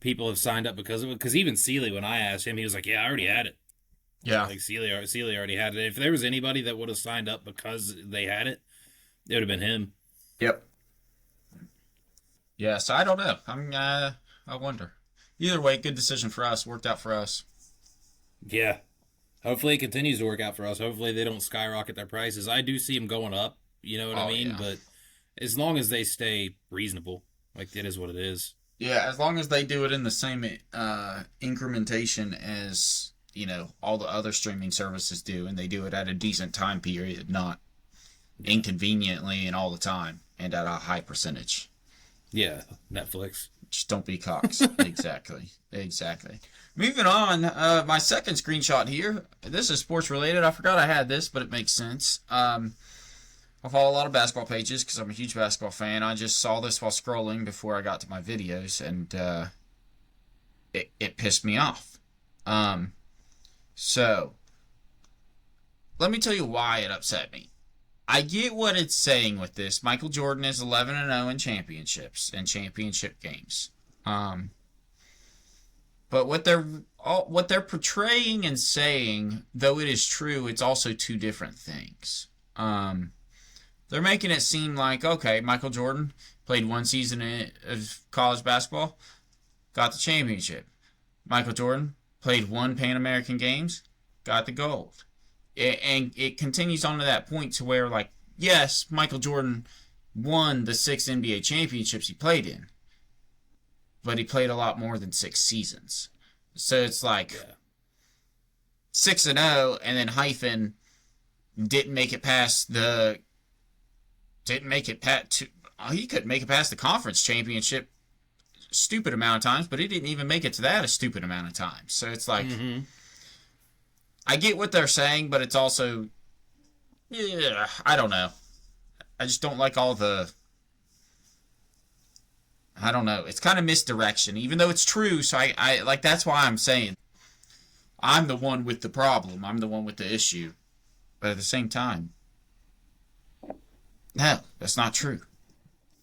people have signed up because of it. Because even Sealy, when I asked him, he was like, "Yeah, I already had it." Yeah, Like Sealy already had it. If there was anybody that would have signed up because they had it, it would have been him. yep. Yeah, so I don't know. I wonder. Either way, good decision for us. Worked out for us. Yeah. Hopefully it continues to work out for us. Hopefully they don't skyrocket their prices. I do see them going up. You know what I mean? Yeah. But as long as they stay reasonable, like it is what it is. Yeah, as long as they do it in the same incrementation as all the other streaming services do, and they do it at a decent time period, not inconveniently and all the time, and at a high percentage. Yeah, Netflix. Just don't be cocks. Exactly. Moving on, my second screenshot here. This is sports related. I forgot I had this, but it makes sense. I follow a lot of basketball pages because I'm a huge basketball fan. I just saw this while scrolling before I got to my videos, and it pissed me off. So let me tell you why it upset me. I get what it's saying with this. Michael Jordan is 11-0 in championships and championship games. But what they're portraying and saying, though it is true, it's also two different things. They're making it seem like, okay, Michael Jordan played one season of college basketball, got the championship. Michael Jordan played one Pan American Games, got the gold. And it continues on to that point to where, like, yes, Michael Jordan won the 6 NBA championships he played in, but he played a lot more than 6 seasons. So it's like 6-0, and then hyphen didn't make it past the. He couldn't make it past the conference championship a stupid amount of times, but he didn't even make it to that a stupid amount of times. So it's like. Mm-hmm. I get what they're saying, but it's also, yeah, I don't know. I just don't like all the, I don't know. It's kind of misdirection, even though it's true. So I like, that's why I'm saying I'm the one with the problem. I'm the one with the issue. But at the same time, no, that's not true.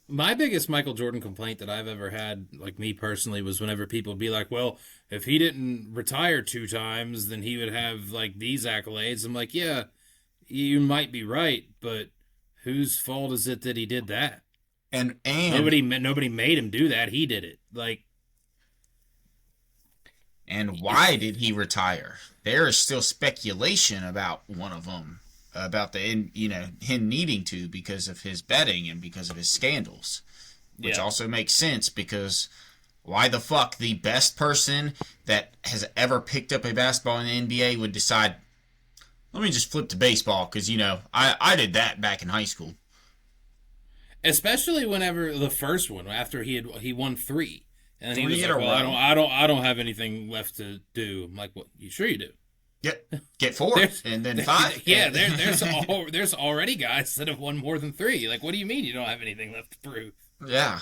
My biggest Michael Jordan complaint that I've ever had, like me personally, was whenever people be like, well, if he didn't retire 2 times, then he would have like these accolades. I'm like, yeah, you might be right, but whose fault is it that he did that? And Nobody made him do that. He did it. Like, and why did he retire? There is still speculation about one of them, about him needing to because of his betting and because of his scandals, which yeah. also makes sense because why the fuck the best person that has ever picked up a basketball in the NBA would decide, let me just flip to baseball because I did that back in high school. Especially whenever the first one, after he won 3. And he was Three in like, a well, row. I don't have anything left to do. I'm like, well, you sure you do? Get 4 and then 5. Yeah, there's already guys that have won more than 3. Like, what do you mean you don't have anything left to prove? Yeah.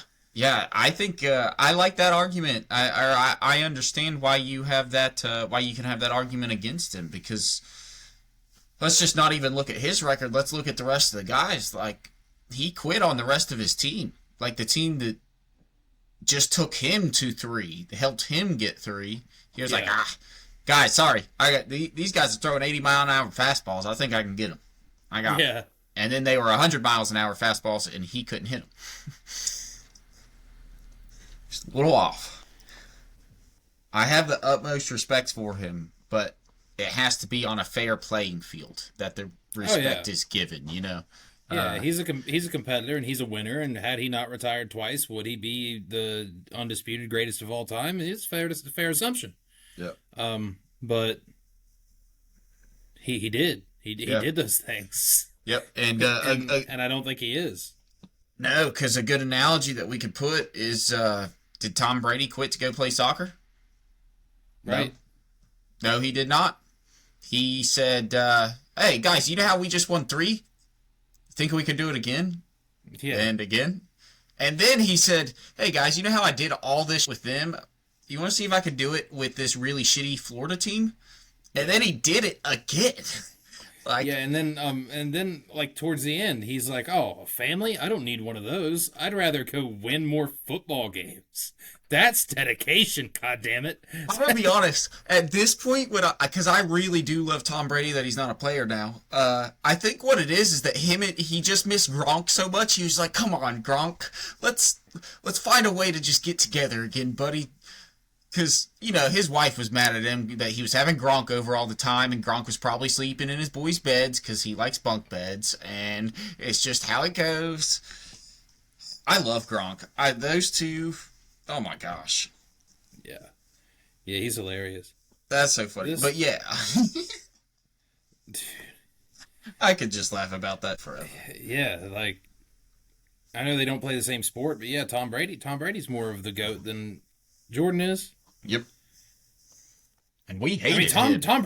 I think I like that argument. I understand why you have that. Why you can have that argument against him because let's just not even look at his record. Let's look at the rest of the guys. Like he quit on the rest of his team. Like the team that just took him to 3, helped him get 3. He was like, guys, sorry, I got these guys are throwing 80-mile-an-hour fastballs. I think I can get them. I got them. And then they were 100 miles an hour fastballs, and he couldn't hit them. Just a little off. I have the utmost respect for him, but it has to be on a fair playing field that the respect is given. Yeah, he's a competitor and he's a winner. And had he not retired twice, would he be the undisputed greatest of all time? It's a fair assumption. Yeah. But he did. He did those things. Yep. And I don't think he is. No, because a good analogy that we could put is, did Tom Brady quit to go play soccer? Right. No, he did not. He said, hey, guys, you know how we just won 3? Think we can do it again? Yeah. And again? And then he said, hey, guys, you know how I did all this with them? You want to see if I could do it with this really shitty Florida team? And then he did it again. And then like towards the end, he's like, "Oh, a family? I don't need one of those. I'd rather go win more football games. That's dedication, goddammit." I'm gonna be honest. At this point, because I really do love Tom Brady, that he's not a player now. I think what it is that he just missed Gronk so much. He was like, "Come on, Gronk, let's find a way to just get together again, buddy." Because, his wife was mad at him that he was having Gronk over all the time, and Gronk was probably sleeping in his boys' beds because he likes bunk beds, and it's just how it goes. I love Gronk. Those two, oh my gosh. Yeah. Yeah, he's hilarious. That's so funny. But yeah. I could just laugh about that forever. Yeah, like, I know they don't play the same sport, but yeah, Tom Brady's more of the GOAT than Jordan is. Yep. And we hated him. Tom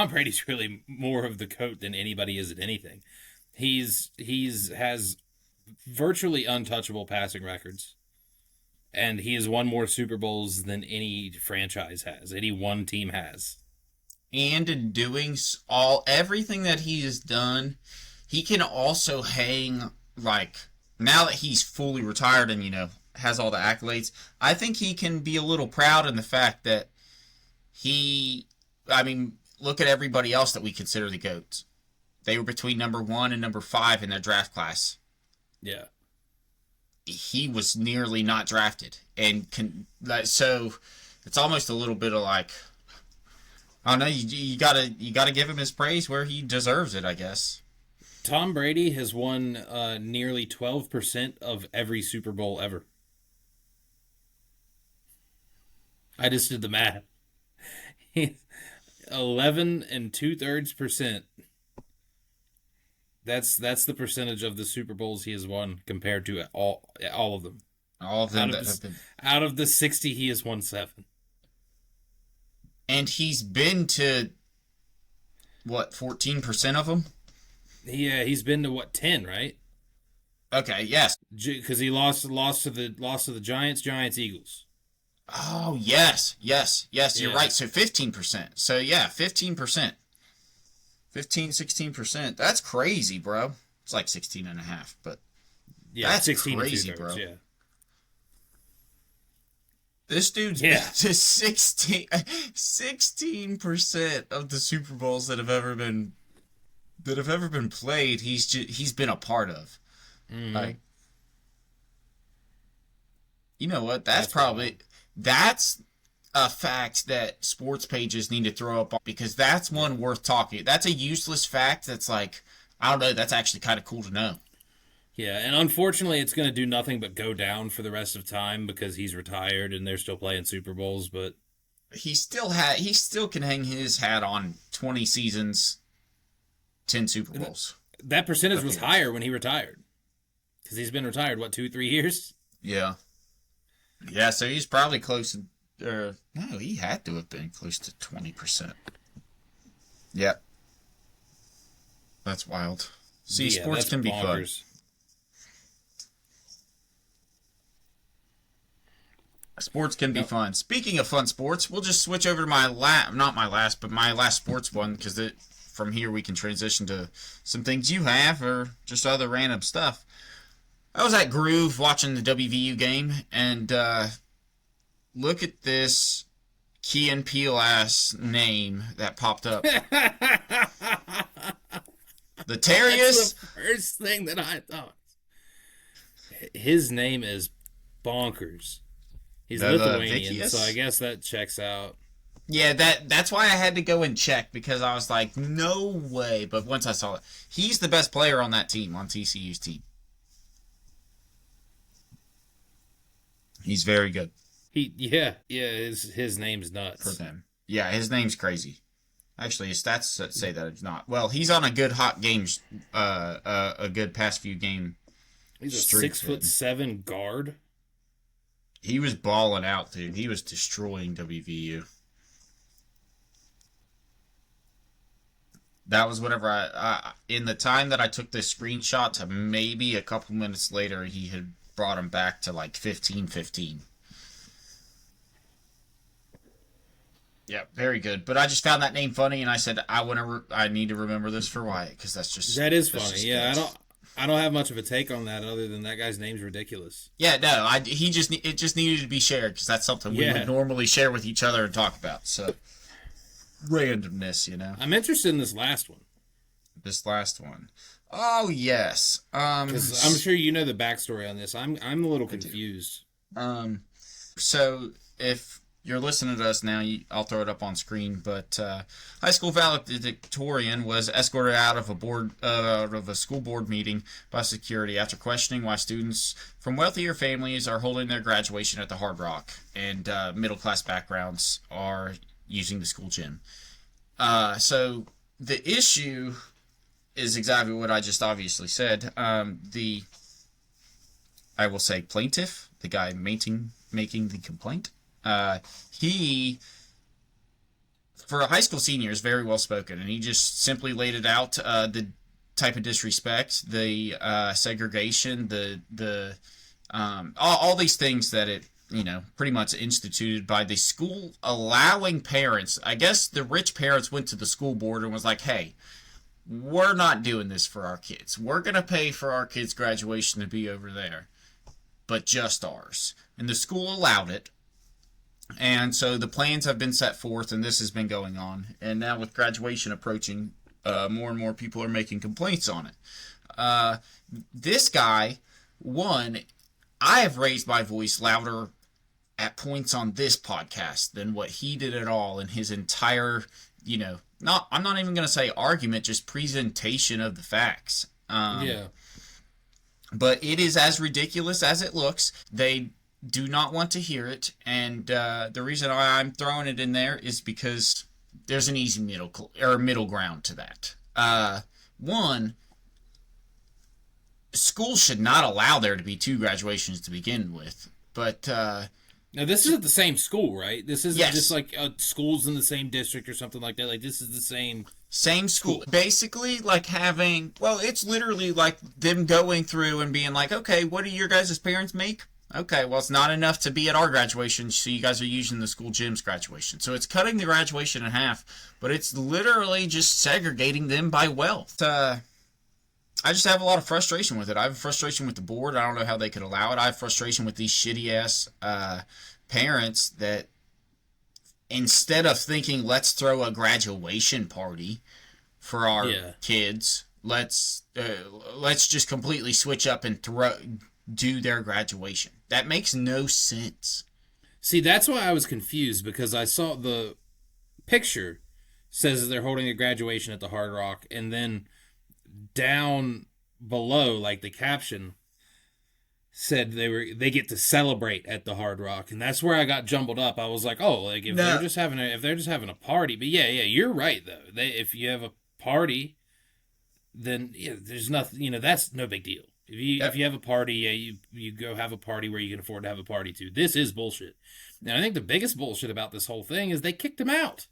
Brady's really more of the GOAT than anybody is at anything. He's has virtually untouchable passing records. And he has won more Super Bowls than any franchise has, any one team has. And in doing everything that he has done, he can also hang, like, now that he's fully retired and, has all the accolades, I think he can be a little proud in the fact that look at everybody else that we consider the GOATs. They were between number 1 and number 5 in their draft class. Yeah. He was nearly not drafted. So it's almost a little bit of like, I don't know, you gotta give him his praise where he deserves it, I guess. Tom Brady has won nearly 12% of every Super Bowl ever. I just did the math. 11 2/3%. That's the percentage of the Super Bowls he has won compared to all of them. All of them out of the 60, he has won 7. And he's been to what, 14% of them? Yeah, he's been to what, 10, right? Okay, yes. Because he lost to the Giants, Eagles. Oh, yes, you're Yeah, right. So 15%. So yeah, 15%. 16%. That's crazy, bro. It's like 16 and a half, but yeah, that's 16 and crazy, 2/3. bro. Yeah, This dude's been yeah, to 16% of the Super Bowls that have ever been played. He's been a part of. mm-hmm. Like, you know what? Wild. That's a fact that sports pages need to throw up on, because that's Yeah, one worth talking. That's a useless fact that's like, I don't know, that's actually kind of cool to know. yeah, and unfortunately, it's going to do nothing but go down for the rest of time because he's retired and they're still playing Super Bowls. But He still can hang his hat on 20 seasons, 10 Super Bowls. that percentage was Appears. higher when he retired because he's been retired what 2-3 years. Yeah. Yeah, so he's probably close to, no, he had to have been close to 20%. Yep. That's wild. See, Yeah, sports that's can be fun. bonkers. Sports can be No, fun. Speaking of fun sports, we'll just switch over to my not my last, but my last sports one, because from here we can transition to some things you have or just other random stuff. I was at Groove watching the WVU game, and look at this Key and Peele ass name that popped up. that's The the Terrius. first thing that I thought. His name is bonkers. He's The Lithuanian, Vicious? so I guess that checks out. Yeah, that's why I had to go and check, because I was like, no way. But once I saw it, he's the best player on that team, on TCU's team. He's very good his name's for nuts. them. Yeah, his name's crazy. Actually, his stats say that it's not. Well, he's on a good hot games, a good past few game He's a streak. 6'7" guard. He was balling out, dude. He was destroying WVU. That was whenever in the time that I took this screenshot to maybe a couple minutes later, he had brought him back to like 15-15. Yeah, very good. But I just found that name funny, and I said I need to remember this for Wyatt, because That is that's funny. just Yeah, good. I don't have much of a take on that other than that guy's name's ridiculous. Yeah, no, it just needed to be shared, because that's something we Yeah. would normally share with each other and talk about. So randomness, you know. I'm interested in this last one This last one. Oh yes. because I'm sure you know the backstory on this. I'm a little confused. So if you're listening to us now, I'll throw it up on screen. But high school valedictorian was escorted out of a school board meeting by security after questioning why students from wealthier families are holding their graduation at the Hard Rock, and middle class backgrounds are using the school gym. So the issue is exactly what I just obviously said. I will say plaintiff, the guy making the complaint. He, for a high school senior, is very well spoken, and he just simply laid it out. The type of disrespect, the segregation, all these things that it, pretty much instituted by the school, allowing parents. I guess the rich parents went to the school board and was like, "Hey, we're not doing this for our kids. We're gonna pay for our kids' graduation to be over there, but just ours." And the school allowed it. And so the plans have been set forth, and this has been going on. And now with graduation approaching, more and more people are making complaints on it. This guy, I have raised my voice louder at points on this podcast than what he did at all in his entire, I'm not even going to say argument, just presentation of the facts. Yeah. But it is as ridiculous as it looks. They do not want to hear it, and the reason why I'm throwing it in there is because there's an easy middle ground to that. One, schools should not allow there to be two graduations to begin with, but Now, this is at the same school, right? This isn't just Yes. like schools in the same district or something like that. Like, this is the same Same school. Basically, like having, well, it's literally like them going through and being like, okay, what do your guys' parents make? Okay, well, it's not enough to be at our graduation, so you guys are using the school gym's graduation. So it's cutting the graduation in half, but it's literally just segregating them by wealth. I just have a lot of frustration with it. I have frustration with the board. I don't know how they could allow it. I have frustration with these shitty ass parents that instead of thinking, let's throw a graduation party for our kids, let's just completely switch up and do their graduation. That makes no sense. See, that's why I was confused, because I saw the picture says that they're holding a graduation at the Hard Rock, and then down below, like the caption said they get to celebrate at the Hard Rock, and that's where I got jumbled up. I was like, oh, like they're just having a party. But yeah, you're right though. If you have a party, then there's nothing. That's no big deal. If you have a party, you go have a party where you can afford to have a party too. This is bullshit. And I think the biggest bullshit about this whole thing is they kicked him out.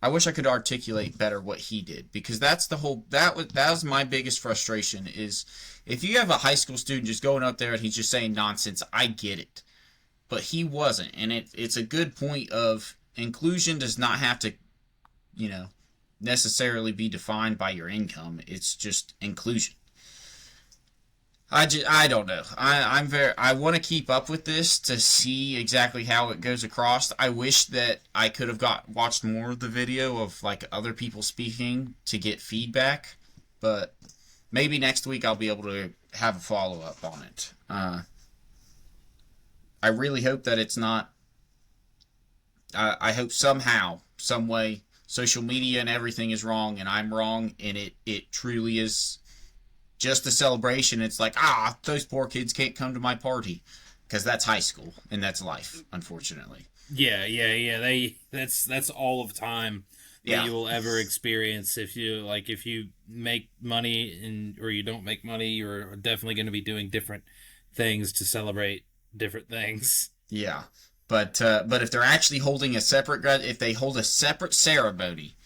I wish I could articulate better what he did, because that's the whole that was my biggest frustration is if you have a high school student just going up there and he's just saying nonsense, I get it. But he wasn't, and it's a good point of inclusion does not have to, necessarily be defined by your income. It's just inclusion. I don't know. I want to keep up with this to see exactly how it goes across. I wish that I could have watched more of the video of like other people speaking to get feedback, but maybe next week I'll be able to have a follow up on it. I really hope that it's not. I hope somehow, some way, social media and everything is wrong, and I'm wrong, and it truly is just a celebration. It's like, those poor kids can't come to my party, because that's high school and that's life, unfortunately. Yeah. That's all of time that you will ever experience. If you make money or you don't make money, you're definitely going to be doing different things to celebrate different things. Yeah, but if they're actually holding if they hold a separate ceremony,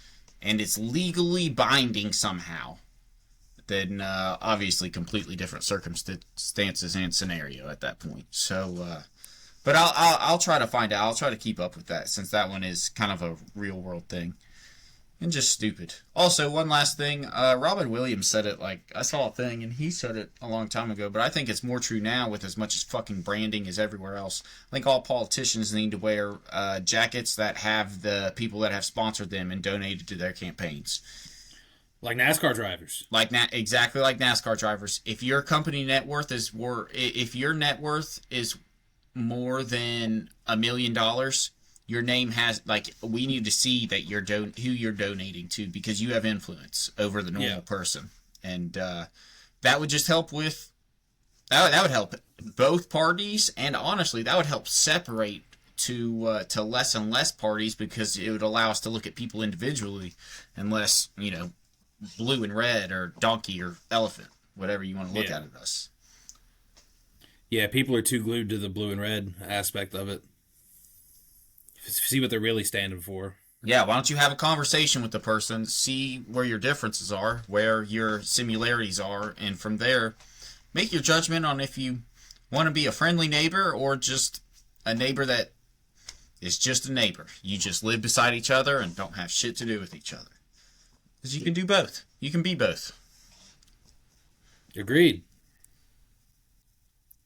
and it's legally binding somehow, then obviously completely different circumstances and scenario at that point. So, but I'll try to find out. I'll try to keep up with that, since that one is kind of a real world thing and just stupid. Also, one last thing, Robin Williams said it, like, I saw a thing and he said it a long time ago, but I think it's more true now with as much as fucking branding as everywhere else. I think all politicians need to wear jackets that have the people that have sponsored them and donated to their campaigns. Like NASCAR drivers. Exactly like NASCAR drivers. If your company net worth is if your net worth is more than $1 million, your name has, like, we need to see that who you're donating to, because you have influence over the normal person, and that would just help with that would help both parties, and honestly, that would help separate to less and less parties, because it would allow us to look at people individually, and less, blue and red or donkey or elephant, whatever you want to look at us. Yeah, people are too glued to the blue and red aspect of it. See what they're really standing for. Yeah, why don't you have a conversation with the person, see where your differences are, where your similarities are, and from there, make your judgment on if you want to be a friendly neighbor or just a neighbor that is just a neighbor. You just live beside each other and don't have shit to do with each other. Because you can do both. You can be both. Agreed.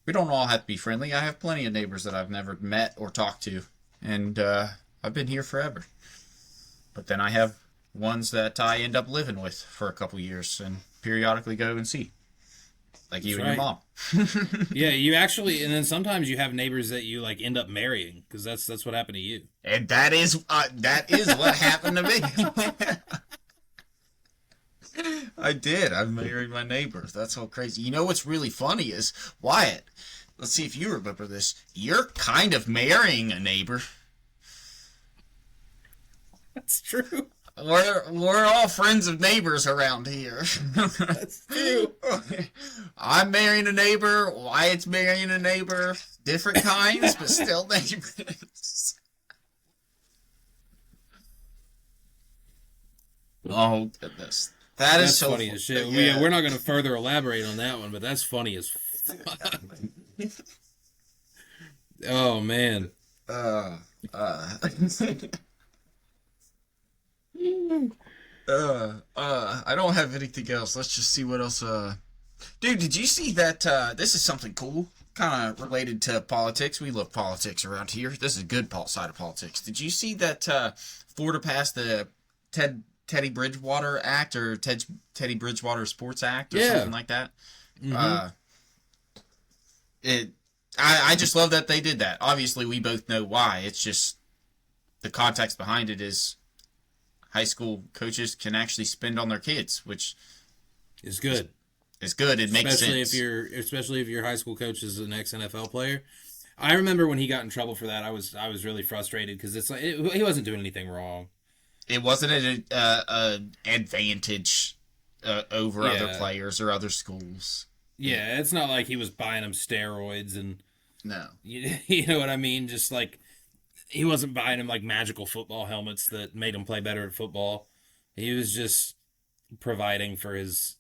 We don't all have to be friendly. I have plenty of neighbors that I've never met or talked to. And I've been here forever. But then I have ones that I end up living with for a couple years and periodically go and see. Like you and your mom. Yeah, you actually, and then sometimes you have neighbors that you like end up marrying, because that's what happened to you. And that is what happened to me. I did. I married my neighbors. That's so crazy. You know what's really funny is, Wyatt, let's see if you remember this. You're kind of marrying a neighbor. That's true. we're all friends of neighbors around here. That's true. I'm marrying a neighbor. Wyatt's marrying a neighbor. Different kinds, but still neighbors. Oh goodness, That's so funny as shit. Yeah. We're not going to further elaborate on that one, but that's funny as fuck. Oh man. Uh, I don't have anything else. Let's just see what else. Dude, did you see that? This is something cool, kind of related to politics. We love politics around here. This is a good side of politics. Did you see that Florida passed the Teddy Bridgewater Act or Teddy Bridgewater Sports Act or something like that? Mm-hmm. I just love that they did that. Obviously, we both know why. It's just the context behind it is high school coaches can actually spend on their kids, which is good. It's good. It makes sense. Especially if your high school coach is an ex-NFL player. I remember when he got in trouble for that. I was really frustrated because it's like he wasn't doing anything wrong. It wasn't an advantage over other players or other schools. Yeah, it's not like he was buying them steroids and no. You know what I mean? Just like he wasn't buying him like magical football helmets that made him play better at football. He was just providing for his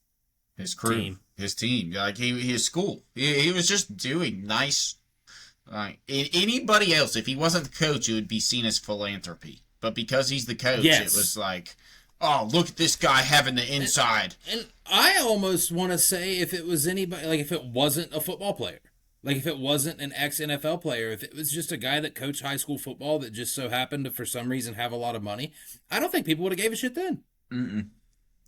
crew, his team, like his school. He was just doing nice. Anybody else, if he wasn't the coach, it would be seen as philanthropy. But because he's the coach, it was like, oh, look at this guy having the inside. And I almost want to say if it was anybody, like if it wasn't a football player, like if it wasn't an ex-NFL player, if it was just a guy that coached high school football that just so happened to, for some reason, have a lot of money, I don't think people would have gave a shit then. Mm-mm.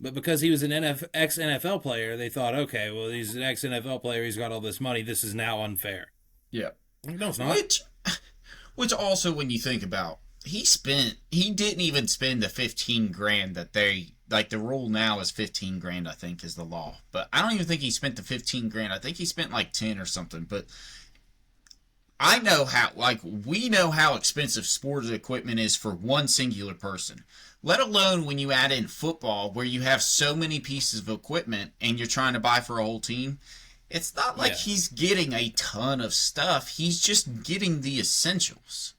But because he was an ex-NFL player, they thought, okay, well, he's an ex-NFL player, he's got all this money, this is now unfair. Yeah. No, it's not. Which also, when you think about, he didn't even spend the 15 grand that they, like the rule now is 15 grand, I think, is the law. But I don't even think he spent the 15 grand. I think he spent like 10 or something. But I know how, like, we know how expensive sports equipment is for one singular person. Let alone when you add in football, where you have so many pieces of equipment and you're trying to buy for a whole team. It's not like he's getting a ton of stuff. He's just getting the essentials.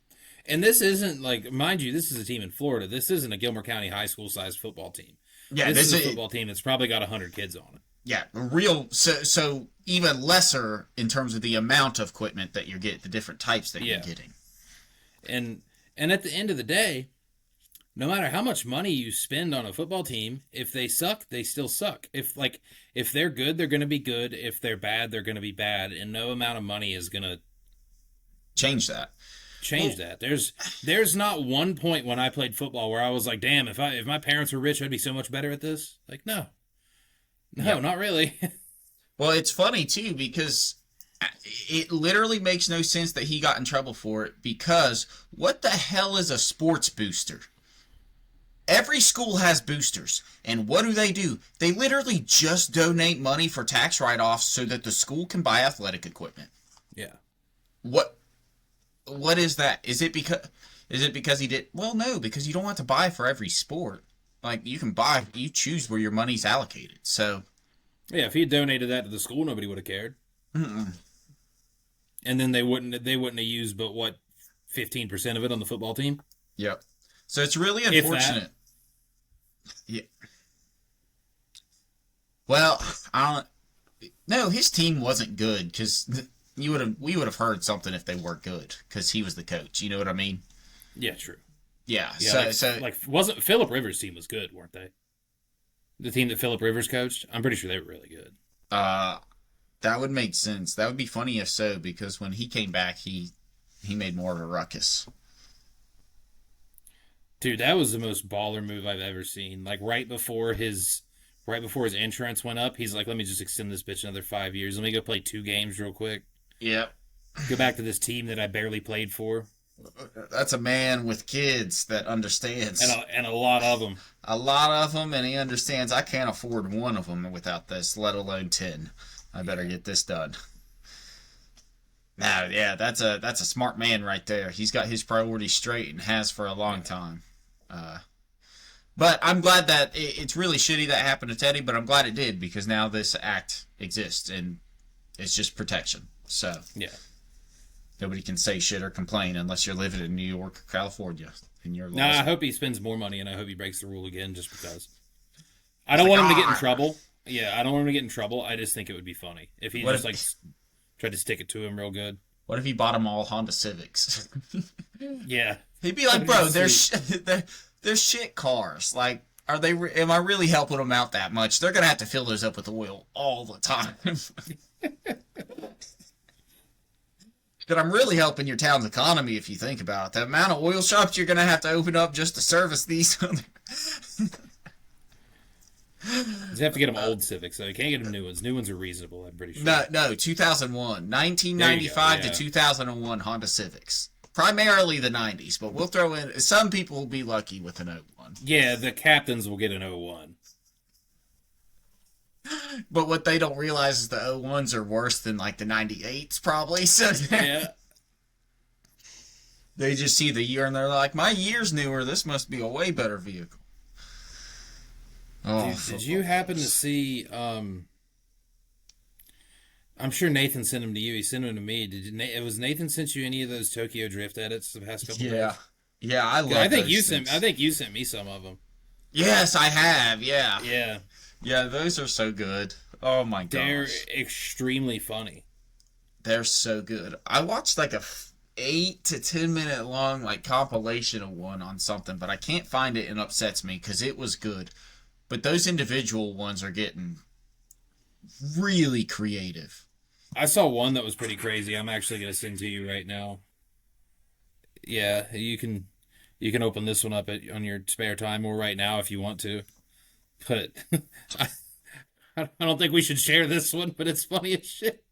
And this isn't like, mind you, this is a team in Florida. This isn't a Gilmer County high school sized football team. Yeah, this is a football team that's probably got 100 kids on it. Yeah, so even lesser in terms of the amount of equipment that you get, the different types that you're getting. And at the end of the day, no matter how much money you spend on a football team, if they suck, they still suck. If they're good, they're going to be good. If they're bad, they're going to be bad. And no amount of money is going to change that. There's not one point when I played football where I was like, damn, if my parents were rich, I'd be so much better at this. Like, no, not really. Well, it's funny too, because it literally makes no sense that he got in trouble for it, because what the hell is a sports booster? Every school has boosters, and what do? They literally just donate money for tax write-offs so that the school can buy athletic equipment. Yeah. What is that? Is it because he did? Well, no, because you don't have to buy for every sport. Like, you choose where your money's allocated. So, yeah, if he had donated that to the school, nobody would have cared. Mm-mm. And then they wouldn't have used but 15% of it on the football team. Yep. So it's really unfortunate. Yeah. Well, no, his team wasn't good, because we would have heard something if they weren't good, because he was the coach. You know what I mean? Yeah, true. Yeah. Wasn't Phillip Rivers' team was good, weren't they? The team that Phillip Rivers coached, I'm pretty sure they were really good. That would make sense. That would be funny if so, because when he came back, he made more of a ruckus. Dude, that was the most baller move I've ever seen. Like right before his insurance went up, he's like, "Let me just extend this bitch another 5 years. Let me go play 2 games real quick. Yep. Go back to this team that I barely played for." That's a man with kids that understands. And a lot of them. A lot of them, and he understands I can't afford one of them without this, let alone 10. I better get this done. Now, yeah, that's a smart man right there. He's got his priorities straight and has for a long time. But I'm glad that it's really shitty that happened to Teddy, but I'm glad it did because now this act exists and it's just protection. So Yeah. nobody can say shit or complain unless you're living in New York or California. And you're No, I hope he spends more money, and I hope he breaks the rule again just because. I don't want him to get in trouble. Yeah, I don't want him to get in trouble. I just think it would be funny if he tried to stick it to him real good. What if he bought them all Honda Civics? Yeah. He'd be like, bro, they're shit cars. Like, are they? Am I really helping them out that much? They're gonna have to fill those up with oil all the time. But I'm really helping your town's economy if you think about it. The amount of oil shops you're gonna have to open up just to service these. You have to get them old Civics, though. You can't get them new ones. New ones are reasonable, I'm pretty sure. No, 2001. 1995 to 2001 Honda Civics. Primarily the 90s, but we'll throw in... Some people will be lucky with an 01. Yeah, the captains will get an 01. But what they don't realize is the 01s are worse than, like, the 98s, probably. So yeah. They just see the year and they're like, my year's newer. This must be a way better vehicle. Oh, did you happen to see? I'm sure Nathan sent them to you. He sent them to me. Was Nathan sent you any of those Tokyo Drift edits the past couple days? Yeah, I love. I think you sent me some of them. Yes, I have. Yeah. Yeah, those are so good. Oh my gosh, they're extremely funny. They're so good. I watched like a 8 to 10 minute long like compilation of one on something, but I can't find it and it upsets me because it was good. But those individual ones are getting really creative. I saw one that was pretty crazy. I'm actually going to send to you right now. Yeah, you can open this one up on your spare time or right now if you want to. But I don't think we should share this one, but it's funny as shit.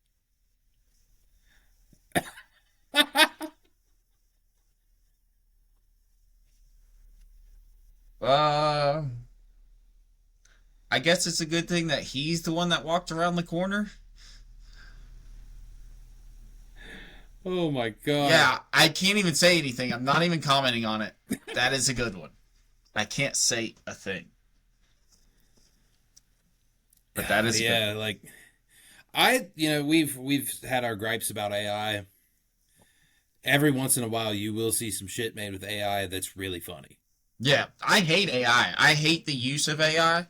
I guess it's a good thing that he's the one that walked around the corner. Oh my god. Yeah, I can't even say anything. I'm not even commenting on it. That is a good one. I can't say a thing. But that is like we've had our gripes about AI. Every once in a while you will see some shit made with AI that's really funny. Yeah, I hate AI. I hate the use of AI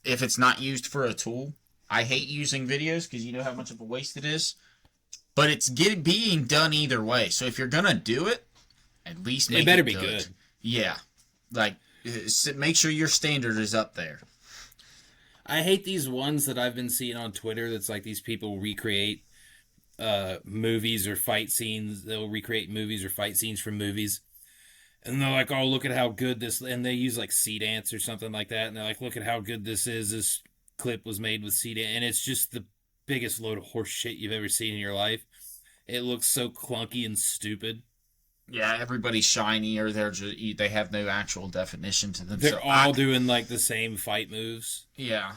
if it's not used for a tool. I hate using videos because you know how much of a waste it is. But it's being done either way. So if you're going to do it, at least make it better be good. Yeah. Like, make sure your standard is up there. I hate these ones that I've been seeing on Twitter that's like these people recreate movies or fight scenes. They'll recreate movies or fight scenes from movies. And they're like, oh, look at how good this... And they use like Sea Dance or something like that. And they're like, look at how good this is. This clip was made with Sea Dance. And it's just the biggest load of horse shit you've ever seen in your life. It looks so clunky and stupid. Yeah, everybody's shiny or they have no actual definition to them. They're all doing like the same fight moves. Yeah.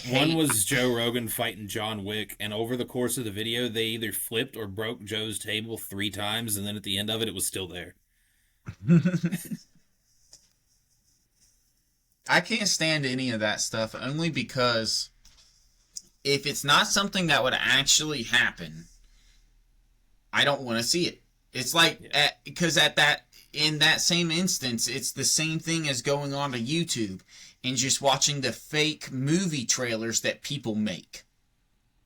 One was Joe Rogan fighting John Wick, and over the course of the video, they either flipped or broke Joe's table 3 times, and then at the end of it, it was still there. I can't stand any of that stuff only because if it's not something that would actually happen, I don't want to see it. It's like, because in that same instance, it's the same thing as going on to YouTube and just watching the fake movie trailers that people make.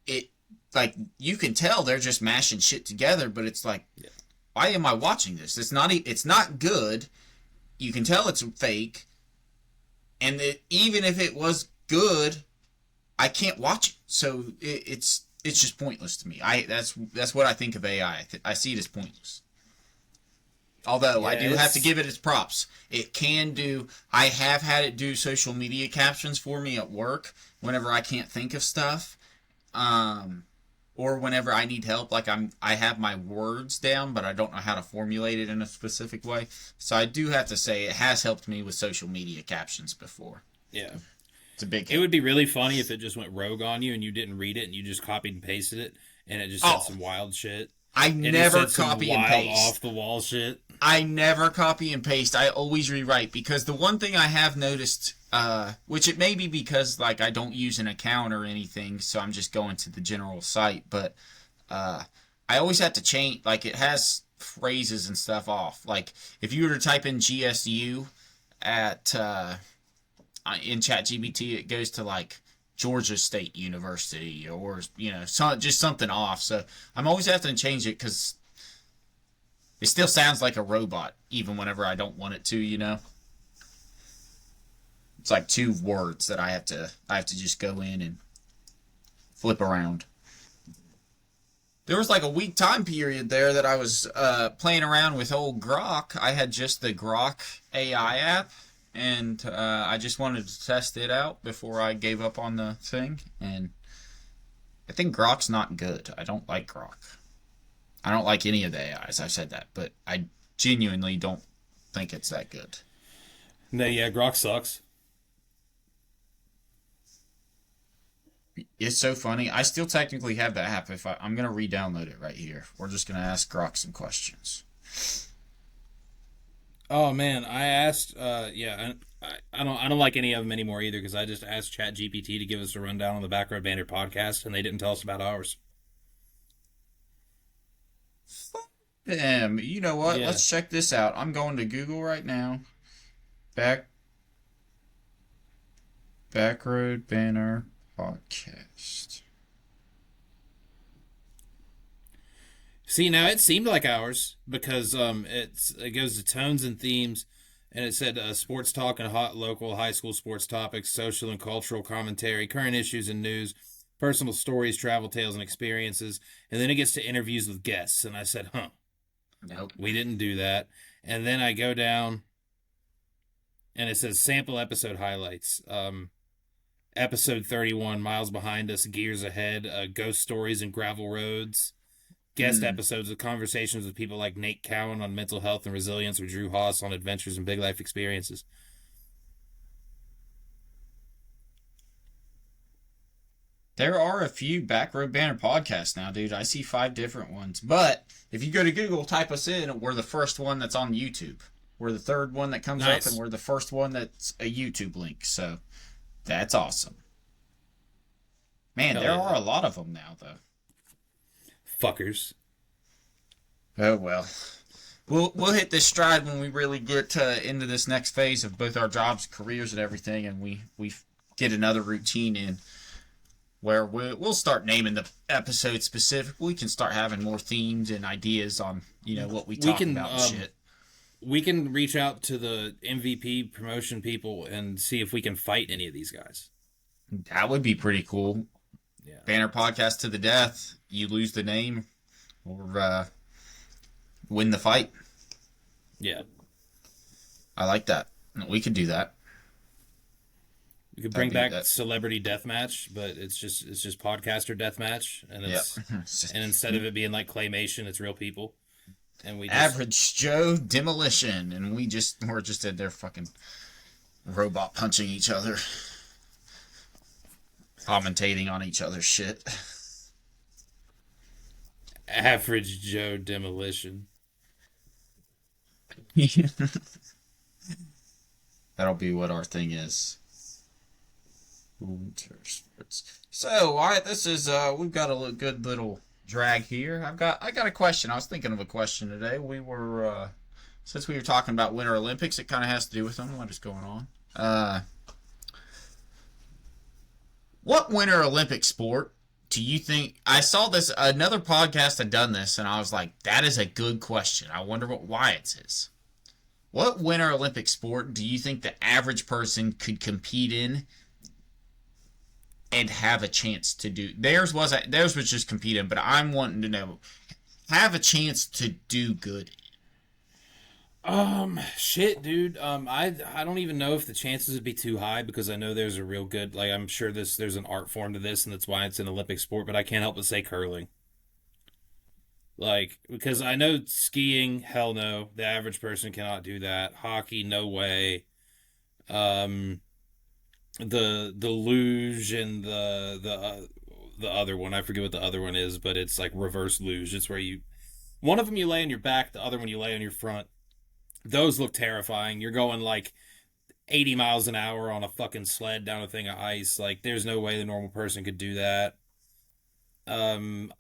It, like, you can tell they're just mashing shit together, but it's like, why am I watching this? It's not good. You can tell it's fake. And even if it was good, I can't watch it. So it's just pointless to me. That's what I think of AI. I see it as pointless. Although I do have to give it its props. It can do. I have had it do social media captions for me at work whenever I can't think of stuff, or whenever I need help. Like I have my words down, but I don't know how to formulate it in a specific way. So I do have to say it has helped me with social media captions before. Yeah. It's a big It would be really funny if it just went rogue on you and you didn't read it and you just copied and pasted it and it just said some wild shit. I never copy and paste. Off the wall shit. I never copy and paste. I always rewrite because the one thing I have noticed, which it may be because like I don't use an account or anything, so I'm just going to the general site, but I always have to change. Like it has phrases and stuff off. Like if you were to type in GSU at in ChatGPT, it goes to like Georgia State University or just something off. So I'm always having to change it because it still sounds like a robot, even whenever I don't want it to. It's like two words that I have to just go in and flip around. There was like a week time period there that I was playing around with old Grok. I had just the Grok AI app, and I just wanted to test it out before I gave up on the thing. And I think Grok's not good. I don't like Grok. I don't like any of the AIs. I've said that, but I genuinely don't think it's that good. No, yeah, Grok sucks. It's so funny. I still technically have the app. I'm gonna re-download it right here. We're just gonna ask Grok some questions. Oh man, I asked. Yeah, I don't like any of them anymore either because I just asked ChatGPT to give us a rundown on the Back Road Banter podcast, and they didn't tell us about ours. Damn. You know what? Yeah. Let's check this out. I'm going to Google right now. Back Backroad Banner podcast. See, now it seemed like ours because it goes to tones and themes, and it said sports talk and hot local high school sports topics, social and cultural commentary, current issues and news, personal stories, travel tales and experiences, and then it gets to interviews with guests. And I said, huh, Nope. we didn't do that. And then I go down, and it says sample episode highlights. Episode 31, Miles Behind Us, Gears Ahead, Ghost Stories and Gravel Roads. Guest episodes with conversations with people like Nate Cowan on mental health and resilience or Drew Haas on adventures and big life experiences. There are a few Backroad Banner podcasts now, dude. I see 5 different ones. But if you go to Google, type us in, we're the first one that's on YouTube. We're the third one that comes Nice. up, and we're the first one that's a YouTube link. So that's awesome. Man, Hell there yeah. are a lot of them now, though. Fuckers. Oh well, we'll hit this stride when we really get into this next phase of both our jobs, careers, and everything, and we get another routine in where we'll start naming the episode specific. We can start having more themes and ideas on what we talk about and shit. We can reach out to the MVP promotion people and see if we can fight any of these guys. That would be pretty cool. Yeah. Banner podcast to the death. You lose the name or win the fight. Yeah. I like that. We could do that. We could bring back that. celebrity deathmatch, but it's just podcaster deathmatch, and it's and instead of it being like claymation, it's real people. And we just, Average Joe Demolition, and we're just in there fucking robot punching each other, commentating on each other's shit. Average Joe Demolition. That'll be what our thing is. Winter sports. So, all right, this is we've got a good little drag here. I got a question. I was thinking of a question today. We were since we were talking about Winter Olympics, it kind of has to do with them. What is going on? What Winter Olympic sport do you think? I saw this another podcast had done this, and I was like, that is a good question. I wonder why it is. What Winter Olympic sport do you think the average person could compete in and have a chance to do? Theirs was just compete in, but I'm wanting to know, have a chance to do good. Shit, dude. I don't even know if the chances would be too high because I know there's a real good, like, I'm sure there's an art form to this, and that's why it's an Olympic sport. But I can't help but say curling. Like, because I know skiing, hell no, the average person cannot do that. Hockey, no way. The luge and the other one, I forget what the other one is, but it's like reverse luge. It's where one of them you lay on your back, the other one you lay on your front, Those look terrifying. You're going like 80 miles an hour on a fucking sled down a thing of ice. Like, there's no way the normal person could do that.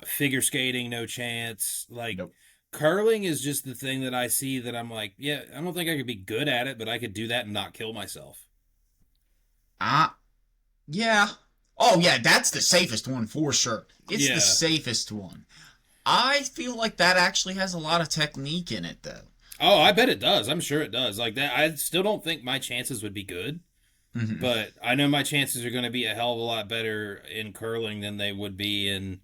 Figure skating, no chance. Like, Nope. curling is just the thing that I see that I'm like, yeah, I don't think I could be good at it, but I could do that and not kill myself. Ah, yeah. Oh, yeah, that's the safest one for sure. It's Yeah. the safest one. I feel like that actually has a lot of technique in it, though. Oh, I bet it does. I'm sure it does. Like that, I still don't think my chances would be good, Mhm. but I know my chances are going to be a hell of a lot better in curling than they would be in,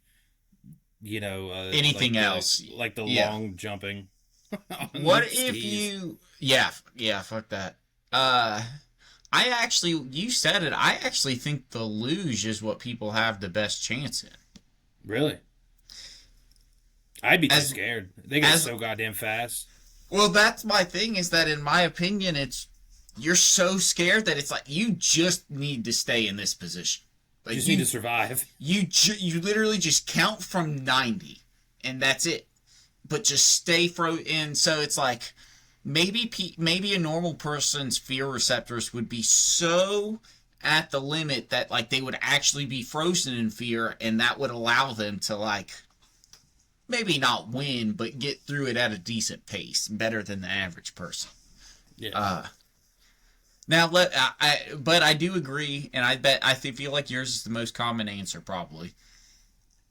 Anything else. like the Yeah. long jumping. What On if skis. you... Yeah, fuck that. You said it, I actually think the luge is what people have the best chance in. Really? I'd be too As, scared. They get as, so goddamn fast. well, that's my thing, is that in my opinion, you're so scared that it's like, you just need to stay in this position. You Like, just need to survive. you literally just count from 90, and that's it. But just stay and so it's like, maybe a normal person's fear receptors would be so at the limit that like they would actually be frozen in fear, and that would allow them to like maybe not win but get through it at a decent pace, better than the average person. Yeah. Now but I do agree, and I feel like yours is the most common answer probably,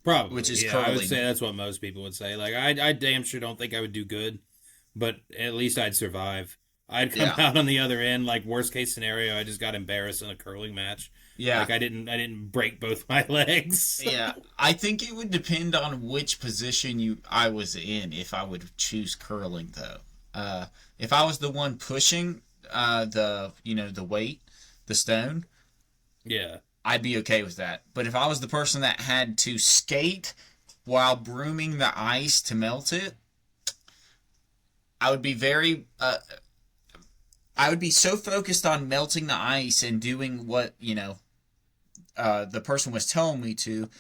Probably. which is Yeah, I would curling. say that's what most people would say. Like, I damn sure don't think I would do good, but at least I'd survive. I'd come Yeah. out on the other end. Like, worst case scenario, I just got embarrassed in a curling match. Yeah. Like, I didn't break both my legs. Yeah, I think it would depend on which position I was in if I would choose curling though. If I was the one pushing the weight, the stone, Yeah. I'd be okay with that. But if I was the person that had to skate while brooming the ice to melt it, I would be I would be so focused on melting the ice and doing what the person was telling me to,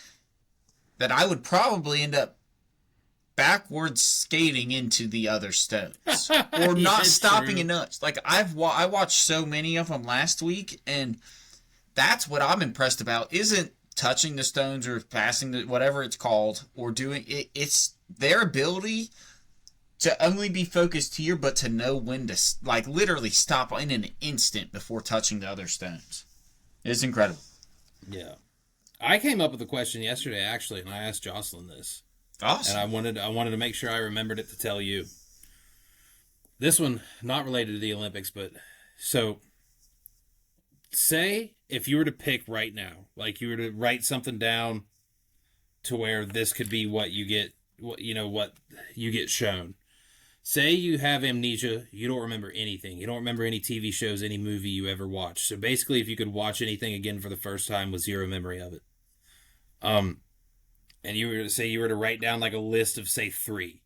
that I would probably end up backwards skating into the other stones or not stopping true. enough. Like I watched so many of them last week, and that's what I'm impressed about. Isn't touching the stones or passing the whatever it's called or doing it. It's their ability to only be focused here, but to know when to like literally stop in an instant before touching the other stones. It's incredible. Yeah. I came up with a question yesterday, actually, and I asked Jocelyn this. Awesome. And I wanted to make sure I remembered it to tell you. This one, not related to the Olympics, but so say if you were to pick right now, like you were to write something down to where this could be what you get, what you get shown. Say you have amnesia, you don't remember anything. You don't remember any TV shows, any movie you ever watched. So basically, if you could watch anything again for the first time with zero memory of it, and you were to say you were to write down like a list of say 3,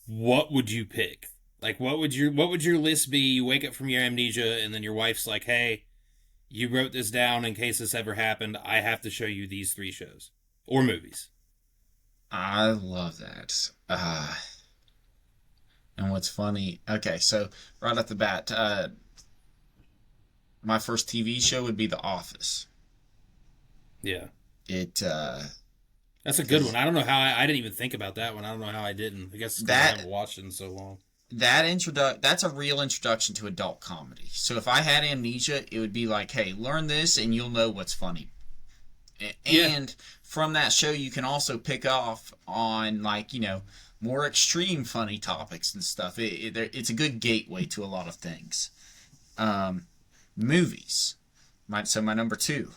what would you pick? Like what would your list be? You wake up from your amnesia, and then your wife's like, "Hey, you wrote this down in case this ever happened. I have to show you these 3 shows or movies." I love that. And what's funny, okay, so right off the bat, my first TV show would be The Office. Yeah. It, That's a good one. I don't know how I didn't even think about that one. I don't know how I didn't. I guess it's 'cause I haven't watched it in so long. that's a real introduction to adult comedy. So if I had amnesia, it would be like, hey, learn this and you'll know what's funny. And from that show, you can also pick off on more extreme funny topics and stuff. It's a good gateway to a lot of things. Movies. My number 2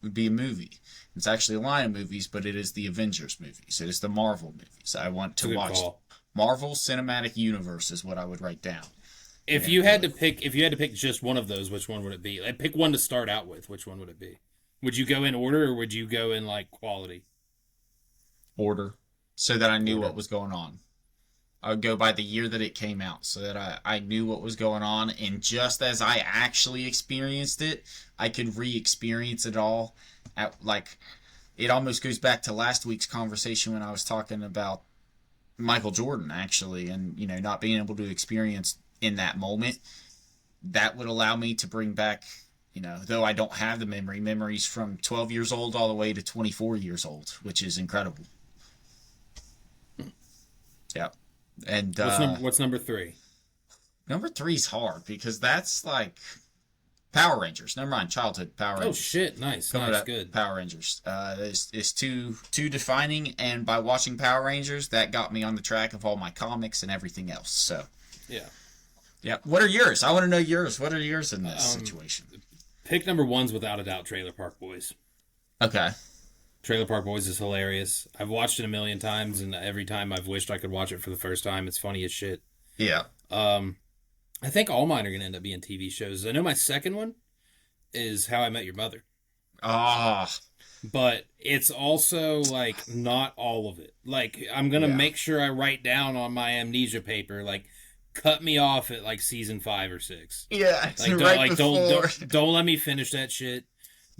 would be a movie. It's actually a line of movies, but it is the Avengers movies. It is the Marvel movies. I want to watch Call. Marvel Cinematic Universe is what I would write down. If you had to pick just one of those, which one would it be? Like, pick one to start out with. Which one would it be? Would you go in order, or would you go in like quality? Order, so that I knew what was going on. I would go by the year that it came out, so that I knew what was going on, and just as I actually experienced it, I could re-experience it all. It almost goes back to last week's conversation when I was talking about Michael Jordan, actually, and not being able to experience in that moment, that would allow me to bring back, though I don't have the memories from 12 years old all the way to 24 years old, which is incredible. Yeah. And what's number 3? Number 3 is hard because that's like Power Rangers. Never mind, childhood Power Rangers. Oh shit, nice, good. Power Rangers is too defining, and by watching Power Rangers, that got me on the track of all my comics and everything else. So yeah. What are yours? I want to know yours. What are yours in this situation? Pick number 1's without a doubt Trailer Park Boys. Okay. Trailer Park Boys is hilarious. I've watched it a million times, and every time I've wished I could watch it for the first time. It's funny as shit. Yeah. I think all mine are going to end up being TV shows. I know my second one is How I Met Your Mother. Ah. But it's also, like, not all of it. Like, I'm going to make sure I write down on my amnesia paper, like, cut me off at, like, season 5 or 6. Yeah, like, don't let me finish that shit.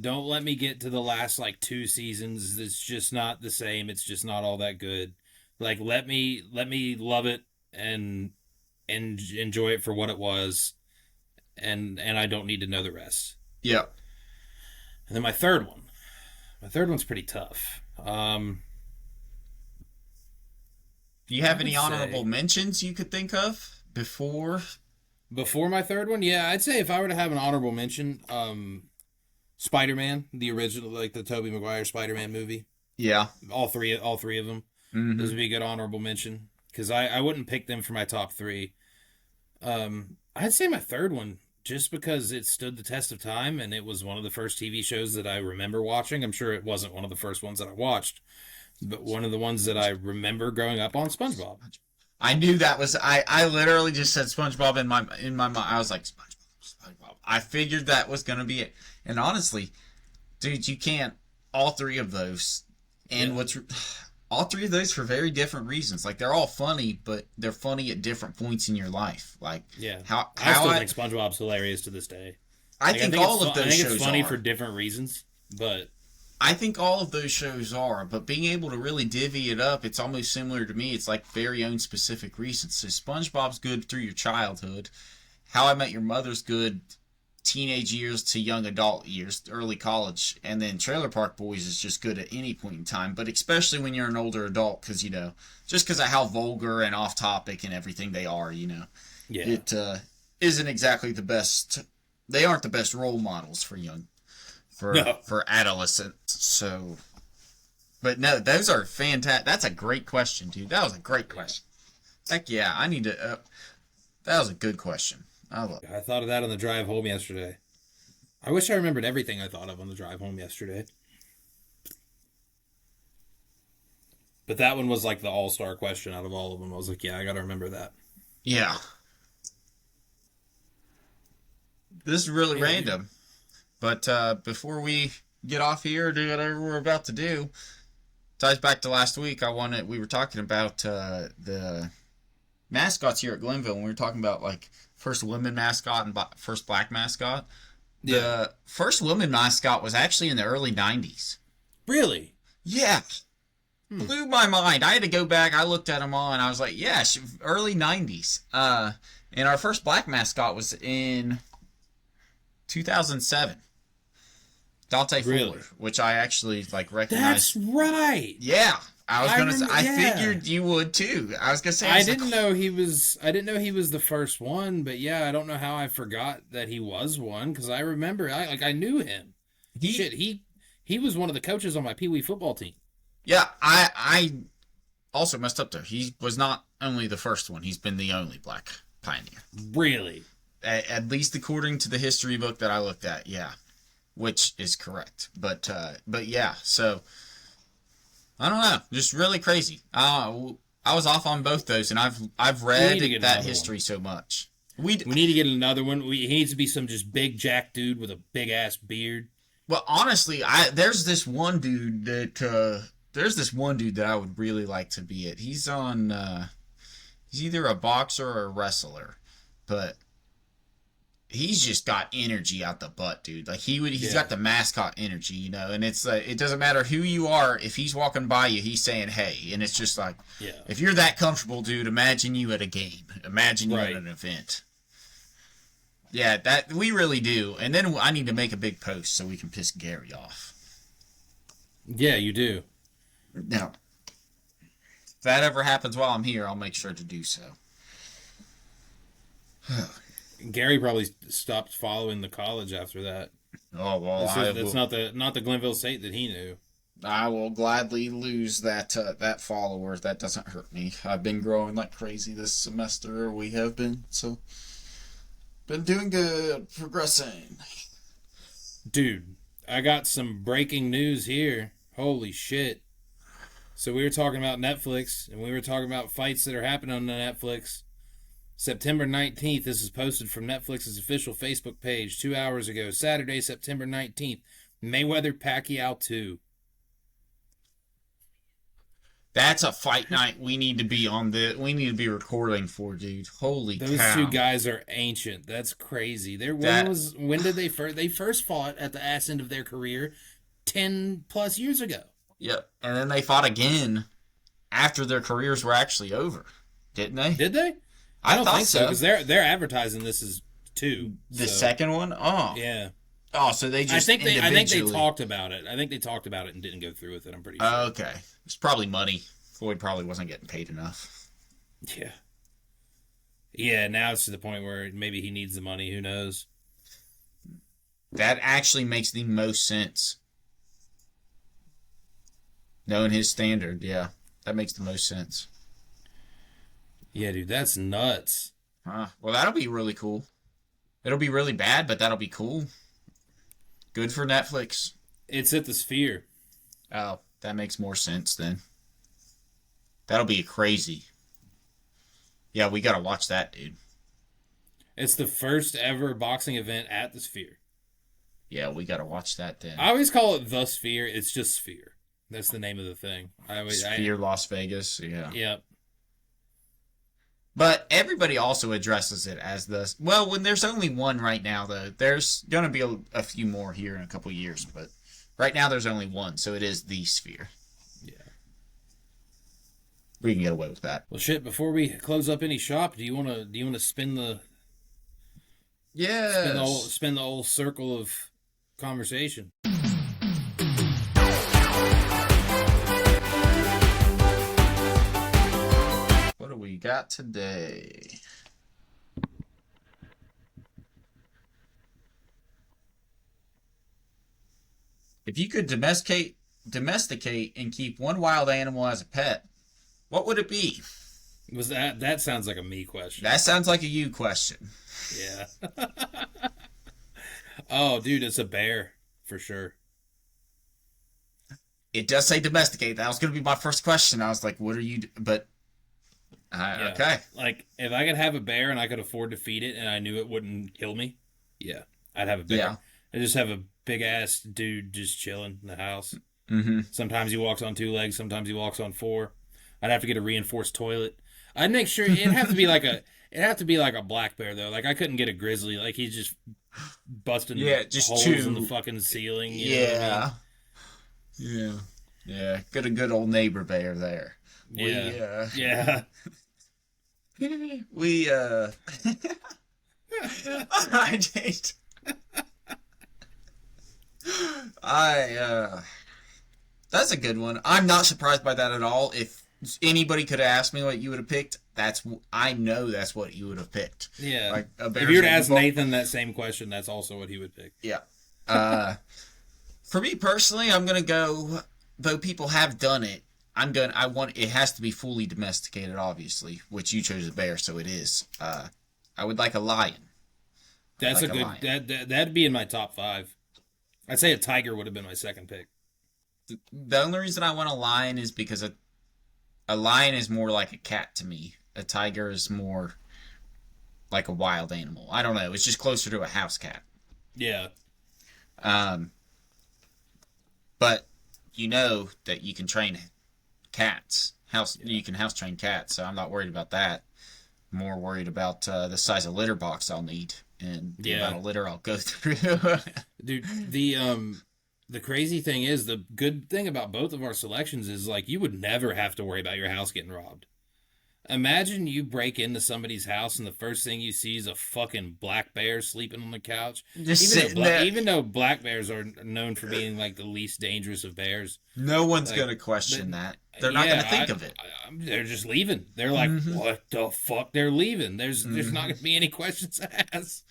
Don't let me get to the last, like, 2 seasons. It's just not the same. It's just not all that good. Like, let me love it and enjoy it for what it was, and I don't need to know the rest. Yeah. And then my third one's pretty tough. Do you have any honorable mentions you could think of before my third one? Yeah, I'd say if I were to have an honorable mention, Spider-Man, the original, like the Tobey Maguire Spider-Man movie. Yeah. All three of them. Mm-hmm. Those would be a good honorable mention, because I wouldn't pick them for my top 3. I'd say my third one, just because it stood the test of time, and it was one of the first TV shows that I remember watching. I'm sure it wasn't one of the first ones that I watched, but one of the ones that I remember growing up on, SpongeBob. I knew that was... I literally just said SpongeBob in my mind. I was like, SpongeBob. I figured that was going to be it. And honestly, dude, you can't... All 3 of those. And all 3 of those for very different reasons. Like, they're all funny, but they're funny at different points in your life. Like, I still think SpongeBob's hilarious to this day. I think all of those shows are. I think it's funny for different reasons, but... I think all of those shows are, but being able to really divvy it up, it's almost similar to me. It's like very own specific reasons. So SpongeBob's good through your childhood. How I Met Your Mother's good teenage years to young adult years, early college. And then Trailer Park Boys is just good at any point in time, but especially when you're an older adult, because, just because of how vulgar and off topic and everything they are, Yeah. It isn't exactly the best. They aren't the best role models for for adolescents. So, but no, those are fantastic. That's a great question, dude. That was a great question. Heck yeah, I need to. That was a good question. I thought of that on the drive home yesterday. I wish I remembered everything I thought of on the drive home yesterday. But that one was like the all-star question out of all of them. I was like, yeah, I gotta remember that. Yeah. This is really random. But before we get off here, do whatever we're about to do, ties back to last week. We were talking about the mascots here at Glenville, and we were talking about like first women mascot and first black mascot. Yeah. The first woman mascot was actually in the early 90s. Really? Yeah. Blew my mind. I had to go back. I looked at them all, and I was like, yeah, early 90s. And our first black mascot was in 2007. Dante Fuller, which I actually recognize. That's right. Yeah, I figured you would too. I was gonna say. I didn't know he was the first one, but yeah, I don't know how I forgot that he was one, because I remember I knew him. He was one of the coaches on my Pee Wee football team. Yeah, I also messed up there. He was not only the first one; he's been the only black pioneer. Really? At least according to the history book that I looked at, yeah. Which is correct, but yeah. So I don't know, just really crazy. I was off on both those, and I've read that history so much. We need to get another one. He needs to be some just big jack dude with a big ass beard. Well, honestly, there's this one dude that I would really like to be it. He's on. He's either a boxer or a wrestler, but. He's just got energy out the butt, dude. Like he's got the mascot energy, and it's it doesn't matter who you are. If he's walking by you, he's saying hey, and it's just like, if you're that comfortable, dude. Imagine you at a game. Imagine you at an event. Yeah, that we really do. And then I need to make a big post so we can piss Gary off. Yeah, you do. Now, if that ever happens while I'm here, I'll make sure to do so. Gary probably stopped following the college after that. Oh well, That's not the Glenville State that he knew. I will gladly lose that follower. That doesn't hurt me. I've been growing like crazy this semester. We have been, so been doing good, progressing. Dude, I got some breaking news here. Holy shit. So we were talking about Netflix, and we were talking about fights that are happening on Netflix. September 19th, this is posted from Netflix's official Facebook page 2 hours ago. Saturday, September 19th, Mayweather-Pacquiao 2. That's a fight night we need to be we need to be recording for, dude. Holy Those cow. two guys are ancient. That's crazy. When did they first fought at the ass end of their career 10 plus years ago. Yep. And then they fought again after their careers were actually over. Didn't they? Did they? I don't think so, because they're advertising this as 2. The second one? Oh. Yeah. Oh, so they just I think they talked about it. I think they talked about it and didn't go through with it, I'm pretty sure. Okay. It's probably money. Floyd probably wasn't getting paid enough. Yeah. Yeah, now it's to the point where maybe he needs the money. Who knows? That actually makes the most sense. Knowing his standard, yeah. That makes the most sense. Yeah, dude, that's nuts. Well, that'll be really cool. It'll be really bad, but that'll be cool. Good for Netflix. It's at the Sphere. Oh, that makes more sense then. That'll be crazy. Yeah, we gotta watch that, dude. It's the first ever boxing event at the Sphere. Yeah, we gotta watch that then. I always call it the Sphere. It's just Sphere. That's the name of the thing. Sphere Las Vegas, yeah. Yep. But everybody also addresses it as the... Well, when there's only one right now, though, there's going to be a few more here in a couple years. But right now there's only one, so it is the Sphere. Yeah. We can get away with that. Well, shit, before we close up any shop, do you want to spin the... Yeah. Spin the whole circle of conversation? What do we got today? If you could domesticate and keep one wild animal as a pet, what would it be? That sounds like a me question. That sounds like a you question. Yeah. Oh, dude, it's a bear for sure. It does say domesticate. That was going to be my first question. I was like, what are you... But... Yeah. Okay. Like, if I could have a bear and I could afford to feed it and I knew it wouldn't kill me, yeah, I'd have a bear. Yeah. I just have a big-ass dude just chilling in the house. Mm-hmm. Sometimes he walks on 2 legs, sometimes he walks on 4. I'd have to get a reinforced toilet. I'd make sure it'd have to be like a black bear though. Like I couldn't get a grizzly. Like he's just busting just holes in the fucking ceiling. You know what I mean? Yeah. Got a good old neighbor bear there. Yeah. We that's a good one. I'm not surprised by that at all. If anybody could have asked me what you would have picked, I know that's what you would have picked. Yeah. Like if you were to ask Nathan that same question, that's also what he would pick. Yeah. For me personally, I'm gonna go. Though people have done it, it has to be fully domesticated, obviously, which you chose a bear, so it is. I would like a lion. That's a good, that'd be in my top 5. I'd say a tiger would have been my second pick. The only reason I want a lion is because a lion is more like a cat to me. A tiger is more like a wild animal. I don't know. It's just closer to a house cat. Yeah. But you know that you can train cats. You can house train cats, so I'm not worried about that. I'm more worried about the size of litter box I'll need and the amount of litter I'll go through. Dude, the crazy thing is, the good thing about both of our selections is like you would never have to worry about your house getting robbed. Imagine you break into somebody's house and the first thing you see is a fucking black bear sleeping on the couch. Just sitting there. Even though black bears are known for being like the least dangerous of bears, No one's like, going to question that. They're not yeah, going to think of it. they're just leaving. They're like, what the fuck? They're leaving. There's not going to be any questions asked.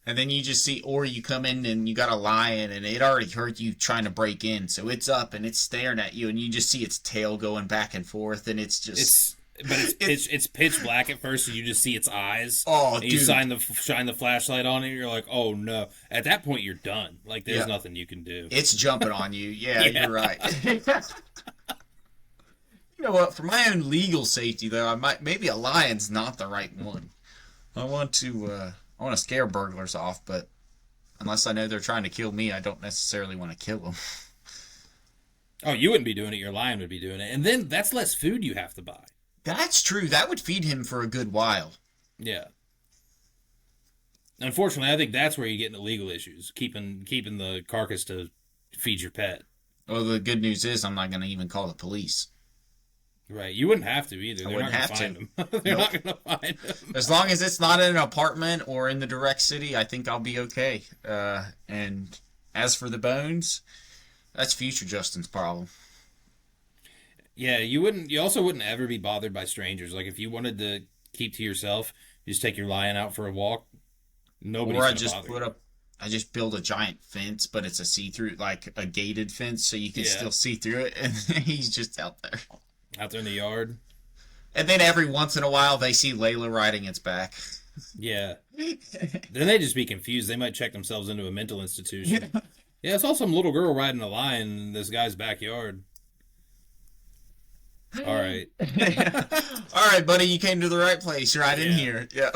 And then you just see, or you come in and you got a lion and it already heard you trying to break in. So it's up and it's staring at you and you just see its tail going back and forth and it's just... It's pitch black at first, and you just see its eyes. Oh, and you shine the flashlight on it, and you're like, "Oh no!" At that point, you're done. Like, there's nothing you can do. It's jumping on you. Yeah, you're right. You know what? For my own legal safety, though, maybe a lion's not the right one. I want to scare burglars off, but unless I know they're trying to kill me, I don't necessarily want to kill them. Oh, you wouldn't be doing it. Your lion would be doing it, and then that's less food you have to buy. That's true. That would feed him for a good while. Yeah. Unfortunately, I think that's where you get into legal issues, keeping the carcass to feed your pet. Well, the good news is I'm not going to even call the police. Right. You wouldn't have to either. They're not going to find him. They're not going to find him. As long as it's not in an apartment or in the direct city, I think I'll be okay. And as for the bones, that's future Justin's problem. Yeah, you also wouldn't ever be bothered by strangers. Like, if you wanted to keep to yourself, you just take your lion out for a walk. Nobody's or gonna bother you. I just build a giant fence, but it's a see-through, like a gated fence, so you can still see through it, and he's just out there. Out there in the yard. And then every once in a while, they see Layla riding its back. Yeah. Then they just be confused. They might check themselves into a mental institution. Yeah, I saw some little girl riding a lion in this guy's backyard. All right. All right, buddy, you came to the right place. You're right in here. Yeah.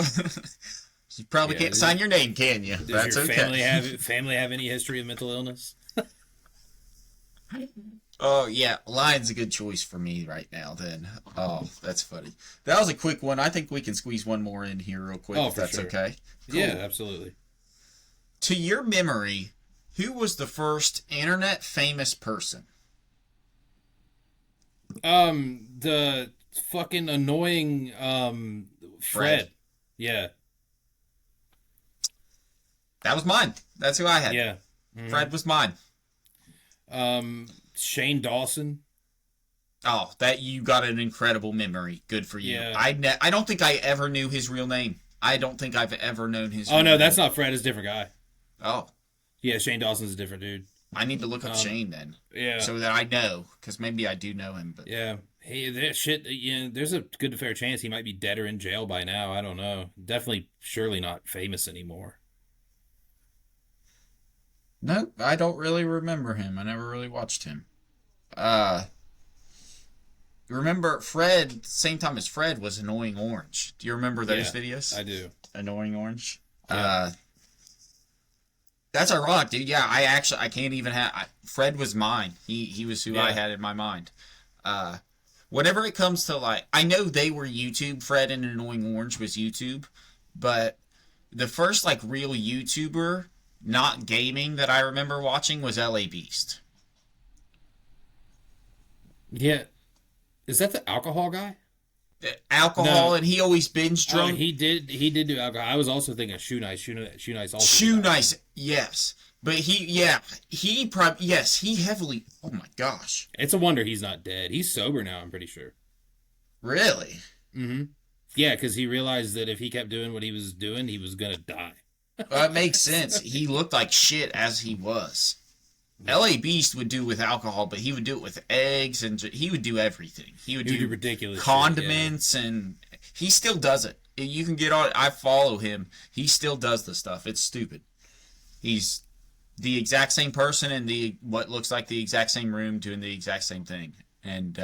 You probably can't sign your name, can you? Does your family have any history of mental illness? Oh, yeah. Lion's a good choice for me right now, then. Oh, that's funny. That was a quick one. I think we can squeeze one more in here real quick, if that's okay. Cool. Yeah, absolutely. To your memory, who was the first internet famous person? The fucking annoying, Fred. Yeah. That was mine. That's who I had. Yeah. Mm-hmm. Fred was mine. Shane Dawson. Oh, that you got an incredible memory. Good for you. Yeah. I don't think I ever knew his real name. I don't think I've ever known his real name. That's not Fred. It's a different guy. Oh. Yeah, Shane Dawson's a different dude. I need to look up Shane then. Yeah. So that I know, because maybe I do know him. But yeah. Hey, that shit, there's a good to fair chance he might be dead or in jail by now. I don't know. Definitely, surely not famous anymore. No, I don't really remember him. I never really watched him. Remember Fred, same time as Fred was Annoying Orange. Do you remember those videos? I do. Annoying Orange? Yeah. That's ironic, dude. Yeah, I can't even have... Fred was mine. He was who I had in my mind. Whenever it comes to, like... I know they were YouTube. Fred and Annoying Orange was YouTube. But the first, like, real YouTuber, not gaming, that I remember watching was LA Beast. Yeah. Is that the alcohol guy? Alcohol, no. And he always binge drunk. Oh, he did do alcohol. I was also thinking of Shoe Nice. Shoe Nice also. Shoe Nice, yes. But he heavily, oh my gosh. It's a wonder he's not dead. He's sober now, I'm pretty sure. Really? Mm-hmm. Yeah, because he realized that if he kept doing what he was doing, he was going to die. That makes sense. He looked like shit as he was. LA Beast would do with alcohol, but he would do it with eggs, and he would do everything. He would do ridiculous condiments, and he still does it. You can get on. I follow him. He still does the stuff. It's stupid. He's the exact same person in what looks like the exact same room doing the exact same thing. And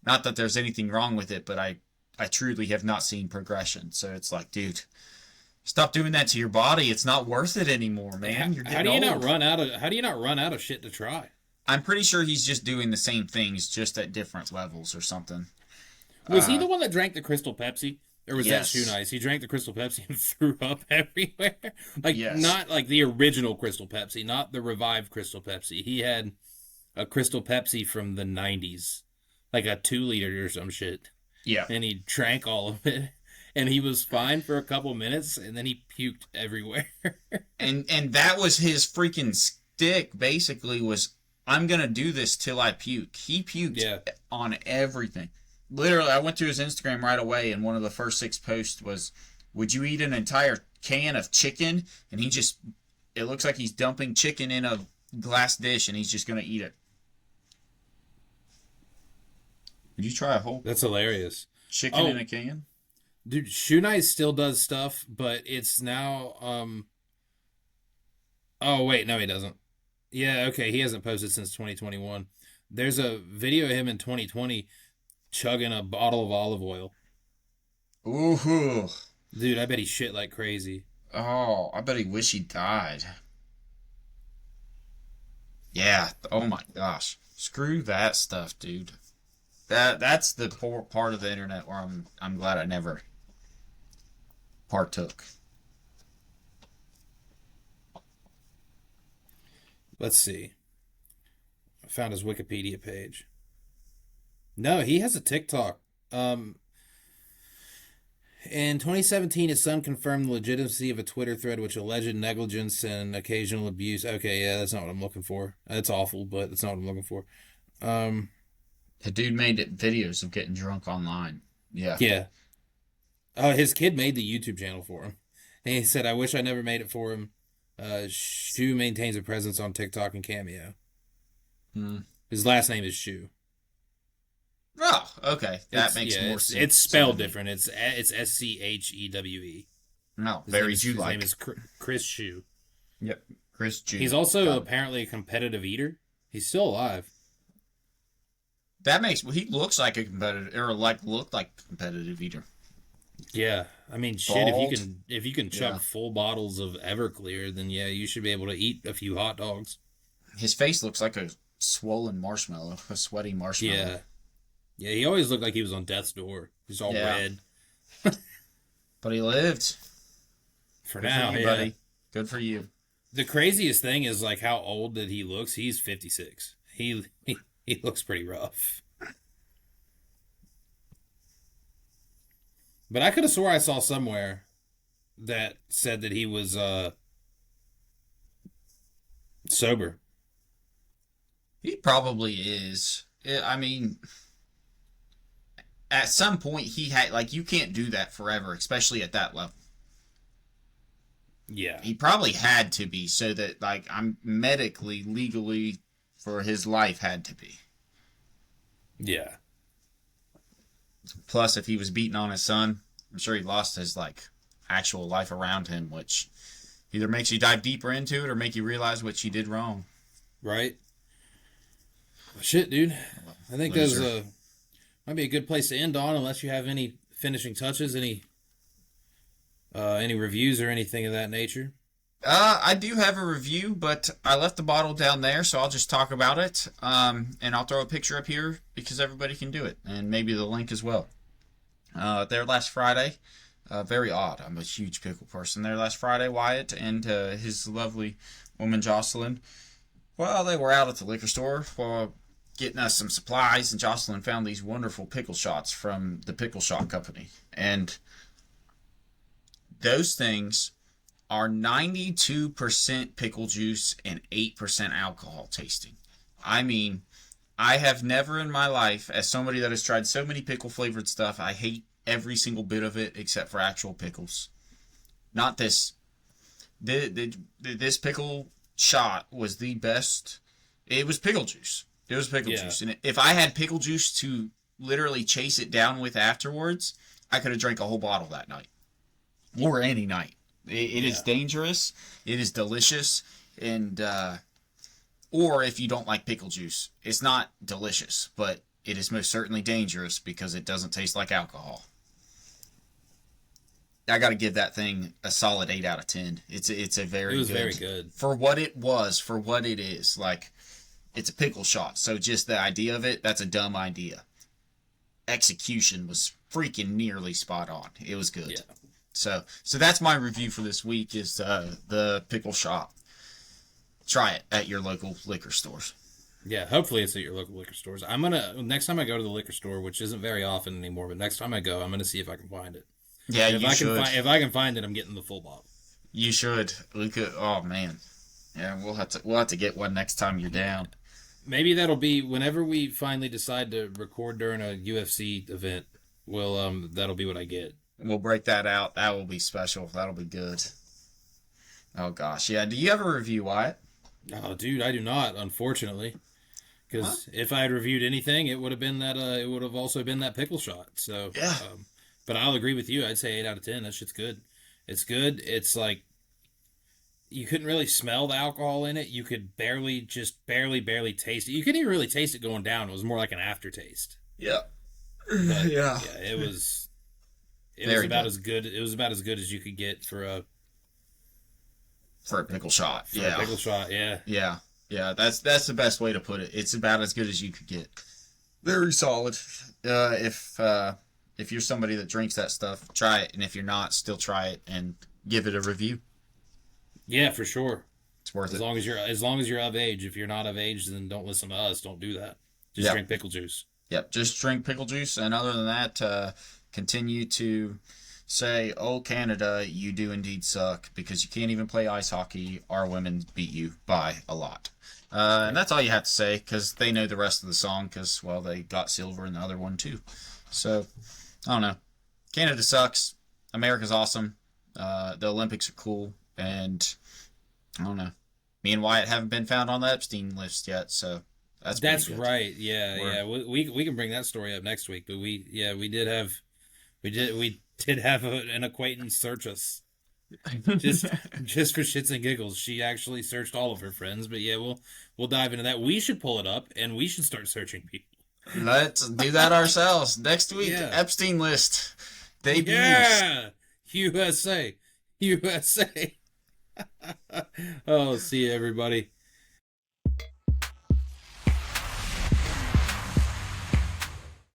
not that there's anything wrong with it, but I truly have not seen progression. So it's like, dude, stop doing that to your body. It's not worth it anymore, man. You're getting old. How do you not run out of shit to try? I'm pretty sure he's just doing the same things, just at different levels or something. Was he the one that drank the Crystal Pepsi? Or was that Shoe Nice? He drank the Crystal Pepsi and threw up everywhere. Not like the original Crystal Pepsi, not the revived Crystal Pepsi. He had a Crystal Pepsi from the 90s. Like a 2-liter or some shit. Yeah. and he drank all of it. And he was fine for a couple minutes, and then he puked everywhere. And that was his freaking stick, basically, was, I'm going to do this till I puke. He puked Yeah. on everything. Literally, I went to his Instagram right away, and one of the first 6 posts was, would you eat an entire can of chicken? And it looks like he's dumping chicken in a glass dish, and he's just going to eat it. Would you try a whole That's hilarious. chicken in a can? Dude, Shoe Knight still does stuff, but it's now, oh, wait, no, he doesn't. Yeah, okay, he hasn't posted since 2021. There's a video of him in 2020 chugging a bottle of olive oil. Ooh. Dude, I bet he shit like crazy. Oh, I bet he wish he died. Yeah. Oh my gosh. Screw that stuff, dude. That's the poor part of the internet where I'm glad I never partook. Let's see. I found his Wikipedia page. No, he has a TikTok. In 2017, his son confirmed the legitimacy of a Twitter thread which alleged negligence and occasional abuse. Okay, yeah, that's not what I'm looking for. That's awful, but that's not what I'm looking for. The dude made videos of getting drunk online. Yeah. Yeah. His kid made the YouTube channel for him. And he said, I wish I never made it for him. Shu maintains a presence on TikTok and Cameo. His last name is Shu. Oh, okay. That makes more sense. It's spelled different. It's SCHEWE. No, very His Jew-like. name is Chris Shu. Yep, Chris Jew. He's also apparently a competitive eater. He's still alive. He looks like a competitive, or looked like a competitive eater. Yeah, I mean, shit. Bald. If you can chug Yeah. full bottles of Everclear, then yeah, you should be able to eat a few hot dogs. His face looks like a swollen marshmallow, a sweaty marshmallow. Yeah, yeah. He always looked like he was on death's door. He's all red. But he lived. For Good now, for you, yeah. buddy. Good for you. The craziest thing is like how old that he looks. He's 56. He looks pretty rough. But I could have swore I saw somewhere that said that he was sober. He probably is. I mean, at some point he had, like, you can't do that forever, especially at that level. Yeah. He probably had to be, so that, like, I'm medically, legally, for his life had to be. Yeah. Plus, if he was beating on his son, I'm sure he lost his, like, actual life around him, which either makes you dive deeper into it or make you realize what you did wrong. Right? Shit, dude. I think those Loser. might be a good place to end on, unless you have any finishing touches, any reviews or anything of that nature. I do have a review, but I left the bottle down there, so I'll just talk about it. And I'll throw a picture up here because everybody can do it, and maybe the link as well. There last Friday, very odd. I'm a huge pickle person. There last Friday, Wyatt and his lovely woman Jocelyn, well, they were out at the liquor store for getting us some supplies, and Jocelyn found these wonderful pickle shots from the Pickle Shot Company, and those things are 92% pickle juice and 8% alcohol tasting. I mean, I have never in my life, as somebody that has tried so many pickle flavored stuff, I hate every single bit of it except for actual pickles. Not this. This pickle shot was the best. It was pickle juice. It was pickle juice. And if I had pickle juice to literally chase it down with afterwards, I could have drank a whole bottle that night. Or any night. It is dangerous. It is delicious. And, or if you don't like pickle juice, it's not delicious, but it is most certainly dangerous because it doesn't taste like alcohol. I got to give that thing a solid 8 out of 10. It was very good. For what it was, for what it is. Like, it's a pickle shot. So just the idea of it, that's a dumb idea. Execution was freaking nearly spot on. It was good. Yeah. So that's my review for this week is the pickle shot. Try it at your local liquor stores. Yeah, hopefully it's at your local liquor stores. I'm gonna next time I go to the liquor store, which isn't very often anymore, but next time I go, I'm gonna see if I can find it. Yeah, And you should. if I can find it, I'm getting the full bottle. You should. We could. Oh man. Yeah, we'll have to get one next time you're down. Maybe that'll be whenever we finally decide to record during a UFC event. Well, that'll be what I get. We'll break that out. That will be special. That'll be good. Oh gosh, yeah. Do you ever review Wyatt? Oh, dude, I do not, unfortunately. Because if I had reviewed anything, it would have been that. It would have also been that pickle shot. So, Yeah. but I'll agree with you. I'd say 8 out of 10. That shit's good. It's good. It's like you couldn't really smell the alcohol in it. You could barely taste it. You couldn't even really taste it going down. It was more like an aftertaste. Yeah. But Yeah. yeah, it was. It was Very about good. as good. It was about as good as you could get for a For a pickle shot. for Yeah. a pickle shot. Yeah. Yeah. Yeah. That's the best way to put it. It's about as good as you could get. Very solid. If you're somebody that drinks that stuff, try it, and if you're not, still try it and give it a review. Yeah, for sure. It's worth As it. long as you're of age. If you're not of age, then don't listen to us. Don't do that. Just Yep. drink pickle juice. Yep. Just drink pickle juice, and other than that, continue to say, "Oh, Canada, you do indeed suck," because you can't even play ice hockey. Our women beat you by a lot. And that's all you have to say, because they know the rest of the song, because, well, they got silver in the other one, too. So, I don't know. Canada sucks. America's awesome. The Olympics are cool. And, I don't know. Me and Wyatt haven't been found on the Epstein list yet, so that's pretty That's good. right. Yeah, We're- yeah. We can bring that story up next week. But we did have an acquaintance search us just just for shits and giggles. She actually searched all of her friends. But yeah, we'll dive into that. We should pull it up and we should start searching people. Let's do that ourselves. Next week, Yeah. Epstein list. Debuts. Yeah, USA, USA. Oh, see you, everybody.